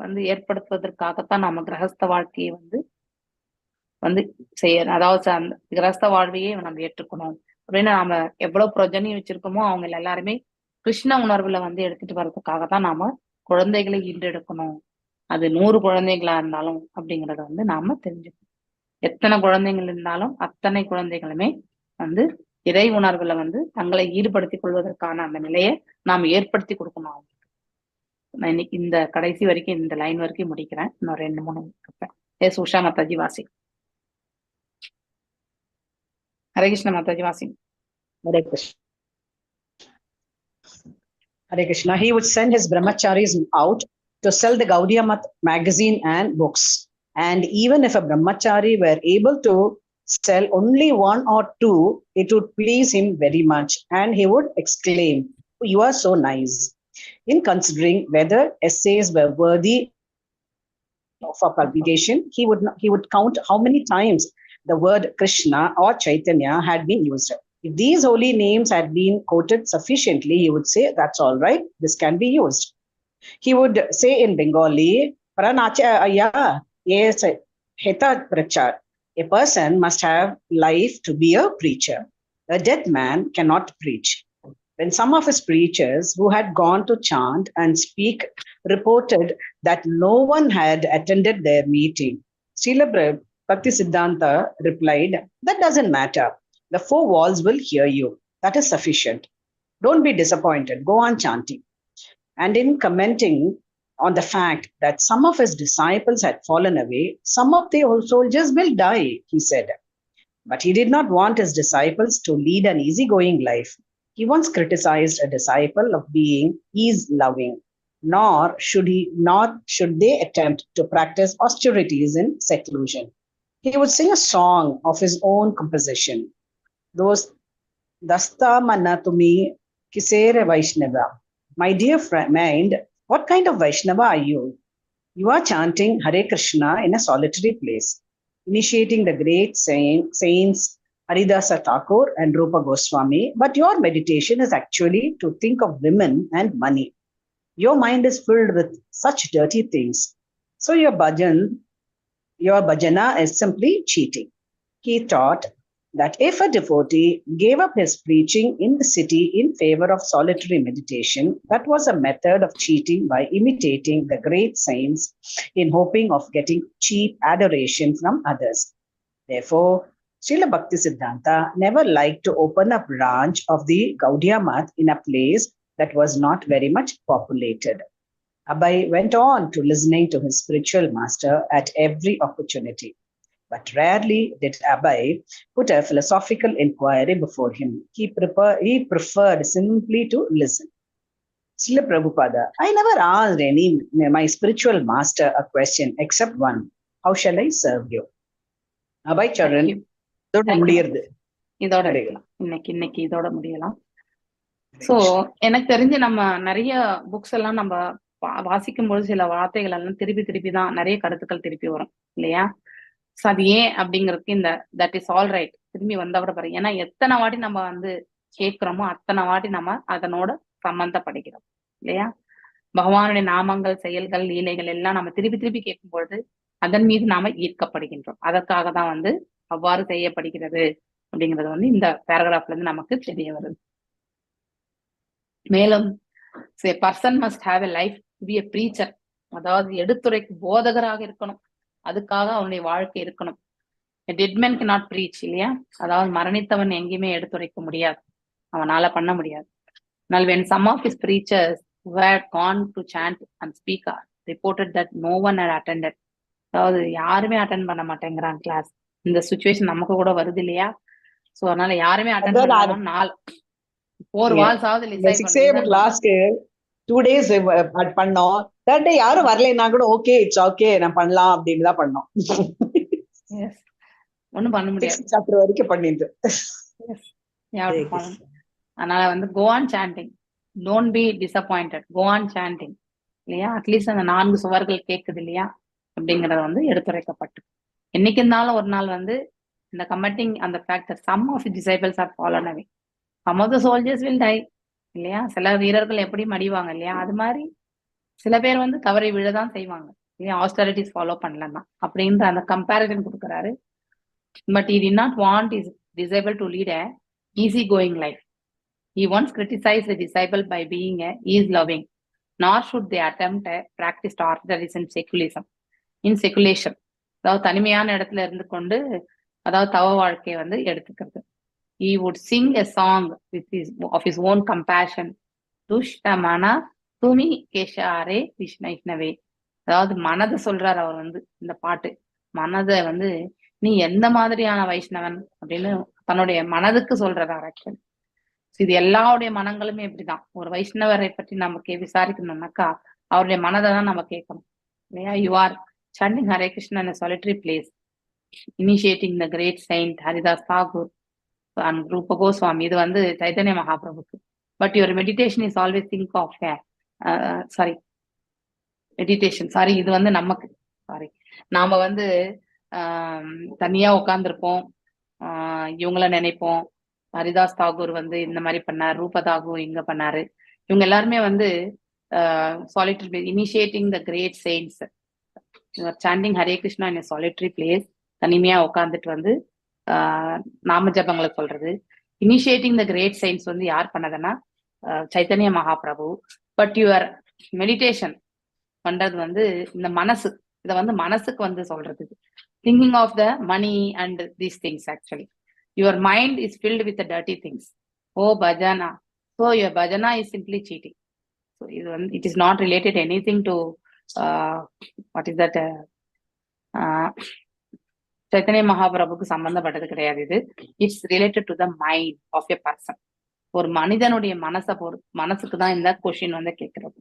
வந்து ஏற்படுத்துவதற்காகத்தான் நம்ம கிரகஸ்த வாழ்க்கையை வந்து வந்து செய்யணும். அதாவது அந்த கிரகஸ்த வாழ்வையே நம்ம ஏற்றுக்கணும் அப்படின்னு நாம எவ்வளவு பிரஜனை வச்சிருக்கோமோ அவங்க எல்லாருமே கிருஷ்ண உணர்வுல வந்து எடுத்துட்டு வர்றதுக்காக தான் நாம குழந்தைகளை ஈன்றெடுக்கணும். அது 100 குழந்தைகளா இருந்தாலும் அப்படிங்கறத வந்து நாம தெரிஞ்சுக்கணும். எத்தனை குழந்தைகள் இருந்தாலும் அத்தனை குழந்தைகளுமே வந்து இறை உணர்வுல வந்து தங்களை ஈடுபடுத்திக் கொள்வதற்கான அந்த நிலையை நாம் ஏற்படுத்தி கொடுக்கணும் அவங்களுக்கு. நான் இன்னைக்கு இந்த கடைசி வரைக்கும் இந்த லைன் வரைக்கும் முடிக்கிறேன். இன்னும் 2-3 இருப்பேன். எஸ் உஷா மாதாஜி வாசி. ஹரே கிருஷ்ண மாதாஜி வாசி. Hare Krishna. Hare Krishna. He would send his brahmacharis out to sell the Gaudiya Math magazine and books. And even if a brahmachari were able to sell only 1 or 2, it would please him very much. And he would exclaim, "You are so nice." In considering whether essays were worthy for publication, he would count how many times the word Krishna or Chaitanya had been used. If these holy names had been quoted sufficiently, he would say, "That's all right, this can be used." He would say in Bengali, "Pranachaya, yes, heta prachar." A person must have life to be a preacher. A dead man cannot preach. When some of his preachers who had gone to chant and speak reported that no one had attended their meeting, Srila Bhaktisiddhanta replied, "That doesn't matter. The 4 walls will hear you. That is sufficient. Don't be disappointed. Go on chanting." And in commenting on the fact that some of his disciples had fallen away, "Some of the old soldiers will die," he said. But he did not want his disciples to lead an easygoing life. He once criticized a disciple of being ease-loving, nor should they attempt to practice austerities in seclusion. He would sing a song of his own composition. Those Dasta Manatumi Kisere Vaishnava. My dear mind, what kind of Vaishnava are you? You are chanting Hare Krishna in a solitary place, initiating the great saints Haridasa Thakur and Rupa Goswami, but your meditation is actually to think of women and money. Your mind is filled with such dirty things. So your bhajana is simply cheating. He taught that if a devotee gave up his preaching in the city in favor of solitary meditation, that was a method of cheating by imitating the great saints in hoping of getting cheap adoration from others. Therefore, Srila Bhaktisiddhanta never liked to open a branch of the Gaudiya Math in a place that was not very much populated. Abhay went on to listening to his spiritual master at every opportunity. But rarely did Abhay put a philosophical inquiry before him. He preferred simply to listen. Srila Prabhupada, I never asked my spiritual master a question except one. How shall I serve you? Abhay Charan, இதோட இன்னைக்கு இதோட முடியலாம். சோ எனக்கு தெரிஞ்சு நம்ம நிறைய புக்ஸ் எல்லாம் நம்ம வாசிக்கும் பொழுது சில வார்த்தைகள் எல்லாம் திருப்பி தான் நிறைய கருத்துக்கள் திருப்பி வரும் இல்லையா? சோ அது ஏன் அப்படிங்கிறதுக்கு இந்த தட் இஸ் ஆல் ரைட் திரும்பி வந்தா கூட பாருங்க. ஏன்னா எத்தனை வாட்டி நம்ம வந்து கேட்கிறோமோ அத்தனை வாட்டி நம்ம அதனோட சம்பந்தப்படுகிறோம் இல்லையா? பகவானுடைய நாமங்கள், செயல்கள், லீலைகள் எல்லாம் நம்ம திருப்பி கேட்கும் பொழுது அதன் மீது நாம ஈர்க்கப்படுகின்றோம். அதற்காக தான் வந்து அவ்வாறு செய்யப்படுகிறது அப்படிங்கிறது வந்து இந்த பேராகிராஃப்ல இருந்து நமக்கு தெரிய வருது. மேலும் person must have a life to be a preacher, அதாவது எடுத்துரைக்கு போதகராக இருக்கணும். அதுக்காக அவனுடைய வாழ்க்கை இருக்கணும். டெட் மேன் cannot preach இல்லையா? அதாவது மரணித்தவன் எங்கேயுமே எடுத்துரைக்க முடியாது, அவனால பண்ண முடியாது. ஆனால் when some of his preachers who had gone to chant and speak reported that no one had attended, அதாவது யாருமே அட்டென்ட் பண்ண மாட்டேங்கிறான் கிளாஸ். இந்த சுச்சுவேஷன் நமக்கு கூட வருது இல்லையா? சோ அதனால யாருமே அட்டென்ட் பண்ணாம 4 வால்ஸ் ஆவது லாஸ்ட் 2 days பண்ணோம். 3rd day யாரும் வரலைன்னா கூட ஓகே இட்ஸ் ஓகே நான் பண்ணலாம் அப்படின்னு தான் பண்ணோம். ஒண்ணும் பண்ண முடியாது. சாப்டர் வரைக்கும் பண்ணிட்டு அதனால வந்து go on chanting, don't be disappointed, go on chanting இல்லையா? அட்லீஸ்ட் அந்த 4 சுவர்கள் கேக்குது இல்லையா அப்படிங்கறத வந்து எடுத்துரைக்கப்பட்டு என்னைக்கு இருந்தாலும் ஒரு நாள் வந்து இந்த கமெண்டிங் அந்த factor some of the disciples have fallen away, some of the soldiers will die இல்லையா? சில வீரர்கள் எப்படி மடிவாங்க இல்லையா? அது மாதிரி சில பேர் வந்து தவறி விழதான் செய்வாங்க, ஏன் ஆஸ்டரிட்டிஸ் ஃபாலோ பண்ணலன்னா அப்படின்ற அந்த கம்பேரிசன் கொடுக்குறாரு. But he did not want his disciple to lead a easy going life. He once criticized the disciple by being a ease loving, nor should they attempt a practiced orthodoxy in seculation. அதாவது தனிமையான இடத்துல இருந்து கொண்டு அதாவது தவ வாழ்க்கையை வந்து எடுத்துக்கிறது. He would sing a song of his own compassion. துஷ்டமனா துமி கேஷாரே விஷ்ணவே. அதாவது மனதை சொல்றாரு அவர் வந்து இந்த பாட்டு. மனதை வந்து நீ எந்த மாதிரியான வைஷ்ணவன் அப்படின்னு தன்னுடைய மனதுக்கு சொல்றதா ஆக்சுவலி. இது எல்லாருடைய மனங்களுமே இப்படிதான். ஒரு வைஷ்ணவரை பற்றி நமக்கு விசாரிக்கணும்னாக்கா அவருடைய மனதை தான் நம்ம கேட்கணும் இல்லையா? You are chanting Hare Krishna in a solitary place, initiating the great saint Haridas Thakur and Rupa Goswami. இது வந்து சைதன்ய மகாபிரபுக்கு. But your meditation is always think of இது வந்து நமக்கு நாம வந்து தனியா உட்காந்துருப்போம், இவங்கள நினைப்போம். ஹரிதாஸ் தாகூர் வந்து இந்த மாதிரி பண்ணார், ரூப தாகூர் இங்க பண்ணாரு. இவங்க எல்லாருமே வந்து solitary initiating the great saints. Sanding Hare Krishna in solitary place, தனிமையா உட்காந்துட்டு வந்து நாம ஜபங்களை சொல்றது. இனிஷியேட்டிங் த கிரேட் சயின்ஸ் வந்து யார் பண்ணதுன்னா Chaitanya Mahaprabhu. But your meditation பண்றது வந்து இந்த மனசு, இதை வந்து மனசுக்கு வந்து சொல்றது. Thinking of the money and these things. Actually your mind is filled with dirty things. Oh bhajana. So your bhajana is simply cheating. So இது வந்து it is not related anything to what is that Chaitanya மகாபிரபுக்கு சம்பந்தப்பட்டது கிடையாது. இது it's related to the mind of a person. ஒரு மனிதனுடைய மனசுக்கு தான் இந்த கொஸ்டின் வந்து கேட்கறது.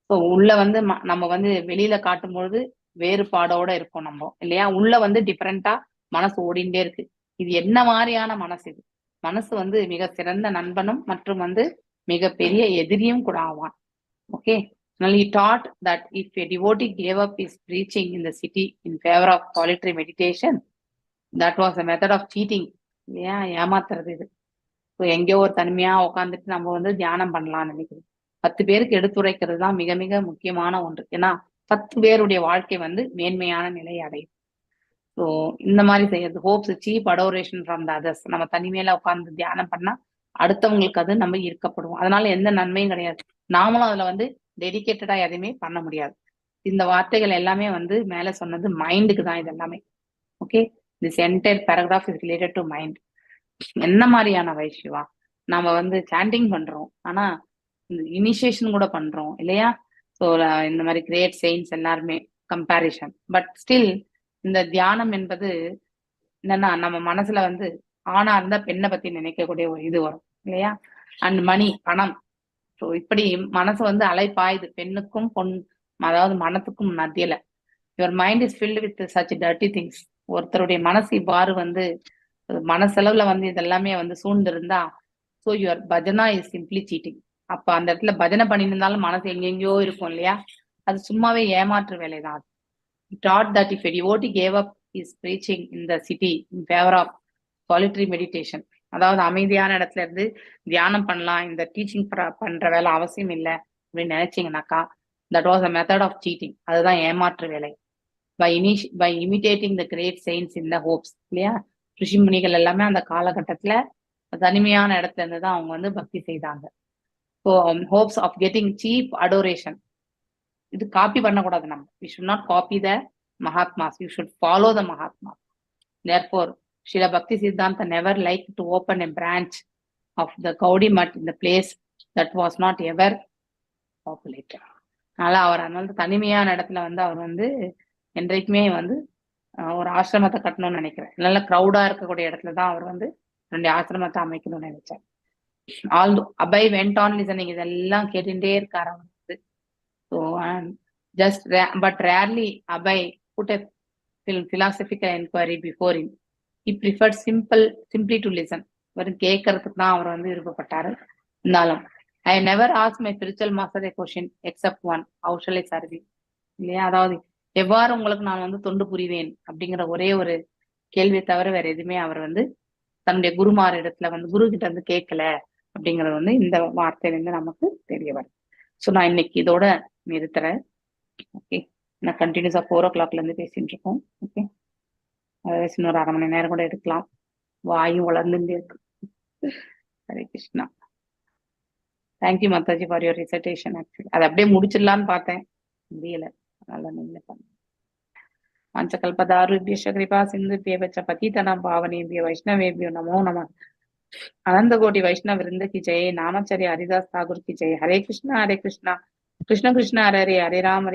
ஸோ உள்ள வந்து நம்ம வந்து வெளியில காட்டும்பொழுது வேறுபாடோட இருக்கும் நம்ம இல்லையா? உள்ள வந்து டிஃப்ரெண்டா மனசு ஓடிண்டே இருக்கு. இது என்ன மாதிரியான மனசு? இது மனசு வந்து மிக சிறந்த நண்பனும் மற்றும் வந்து மிக பெரிய எதிரியும் கூட ஆவான். Okay. He taught that if a devotee gave up his preaching in the city in favor of solitary meditation, that was a method of cheating. இல்லையா? ஏமாத்துறது இது. ஸோ எங்கேயோ ஒரு தனிமையா உட்காந்துட்டு நம்ம வந்து தியானம் பண்ணலாம்னு நினைக்கிறோம். 10 பேருக்கு எடுத்துரைக்கிறது தான் மிக மிக முக்கியமான ஒன்று. ஏன்னா 10 பேருடைய வாழ்க்கை வந்து மேன்மையான நிலை அடையும். ஸோ இந்த மாதிரி செய்யறது hopes cheap adoration from the others. நம்ம தனிமையில உட்காந்து தியானம் பண்ணா அடுத்தவங்களுக்கு அது நம்ம ஈர்க்கப்படுவோம். அதனால எந்த நன்மையும் கிடையாது. நாமளும் அதுல வந்து டெடிக்கேட்டடா எதுவுமே பண்ண முடியாது. இந்த வார்த்தைகள் எல்லாமே வந்து மேல சொன்னது மைண்டுக்கு தான் இது எல்லாமே. Okay. This entire paragraph is related to mind. என்ன மாதிரியான வைஷ்ணவா நாம வந்து சாண்டிங் பண்றோம், ஆனா இந்த இனிஷியேஷன் கூட பண்றோம் இல்லையா? ஸோ இந்த மாதிரி கிரேட் செயின்ஸ் எல்லாருமே கம்பேரிஷன். பட் ஸ்டில் இந்த தியானம் என்பது என்னன்னா நம்ம மனசுல வந்து ஆணா இருந்தா பெண்ணை பத்தி நினைக்கக்கூடிய ஒரு இது வரும் இல்லையா? அண்ட் மணி, பணம். ஸோ இப்படி மனசு வந்து அலைப்பாயுது பெண்ணுக்கும் அதாவது மனத்துக்கும் மத்தியில. Your mind is filled with such dirty things. ஒருத்தருடைய மனசு இவ்வாறு வந்து மனசெலவுல வந்து இதெல்லாமே வந்து சூழ்ந்து இருந்தா, so your bhajana is simply cheating. அப்ப அந்த இடத்துல பஜனை பண்ணியிருந்தாலும் மனசு எங்கெங்கயோ இருக்கும் இல்லையா? அது சும்மாவே ஏமாற்று வேலைதான். taught that if a devotee gave up his preaching in the city in favor of solitary meditation, அதாவது அமைதியான இடத்துல இருந்து தியானம் பண்ணலாம், இந்த டீச்சிங் பண்ற வேலை அவசியம் இல்லை அப்படின்னு நினைச்சீங்கன்னாக்கா, that was a method of cheating. அதுதான் ஏமாற்று வேலை. by imitating the great saints in the hopes, இல்லையா? ரிஷி முனிகள் எல்லாமே அந்த காலகட்டத்துல தனிமையான இடத்துல இருந்து தான் அவங்க வந்து பக்தி செய்தாங்க. So hopes of getting cheap adoration. இது காப்பி பண்ணக்கூடாது. நம்ம we should not copy the Mahatmas, you should follow the Mahatmas. Therefore Srila Bhakti Siddhanta never liked to open a branch of the Gaudi Math in the place that was not ever populated. அதனால தனிமையான இடத்துல வந்து அவர் வந்து என்றைக்குமே வந்து ஒரு ஆசிரமத்தை கட்டணும்னு நினைக்கிறேன். நல்ல க்ரௌடா இருக்கக்கூடிய இடத்துலதான் அவர் வந்து 2 ஆசிரமத்தை அமைக்கணும்னு நினைச்சார். All Abhay went on listening. இதெல்லாம் கேட்டுட்டே இருக்காரு அவர் வந்து. So but rarely Abhay put a philosophical inquiry before him. He preferred simply to listen. வெறும் கேட்கறதுக்கு தான் அவர் வந்து விருப்பப்பட்டாரு. இருந்தாலும் I never asked my spiritual master a question except one, how shall I serve you? இல்லையா? அதாவது எவ்வாறு உங்களுக்கு நான் வந்து தொண்டு புரிவேன் அப்படிங்கிற ஒரே ஒரு கேள்வியை தவிர வேற எதுவுமே அவர் வந்து தன்னுடைய குருமார் இடத்துல வந்து குரு கிட்ட வந்து கேட்கல அப்படிங்கிறது வந்து இந்த வார்த்தையிலிருந்து நமக்கு தெரிய வரும். ஸோ நான் இன்னைக்கு இதோட நிறுத்துறேன். ஓகே, நான் கண்டினியூஸா 4 o'clock இருந்து பேசிட்டு இருக்கோம். ஓகே, அதர்வைஸ் இன்னொரு 1/2 மணி நேரம் கூட எடுக்கலாம். வாயும் வளர்ந்துட்டே இருக்கு. Hare Krishna. Thank you Mataji for your recitation. Actually அதை அப்படியே முடிச்சிடலான்னு பார்த்தேன், முடியல. அதனால நீங்க பண்ணுங்க. பஞ்சகல்பதாருபிய கிருபா சிந்துபிய பச்ச பதீதனாம் பாவனேபிய வைஷ்ணவேபியோ நமோ நம. अनंत कोटि वैष्णव वृंद की जय. नामाचार्य हरिदास ठाकुर की जय. हरे कृष्णा कृष्ण कृष्ण हरे हरे, हरे राम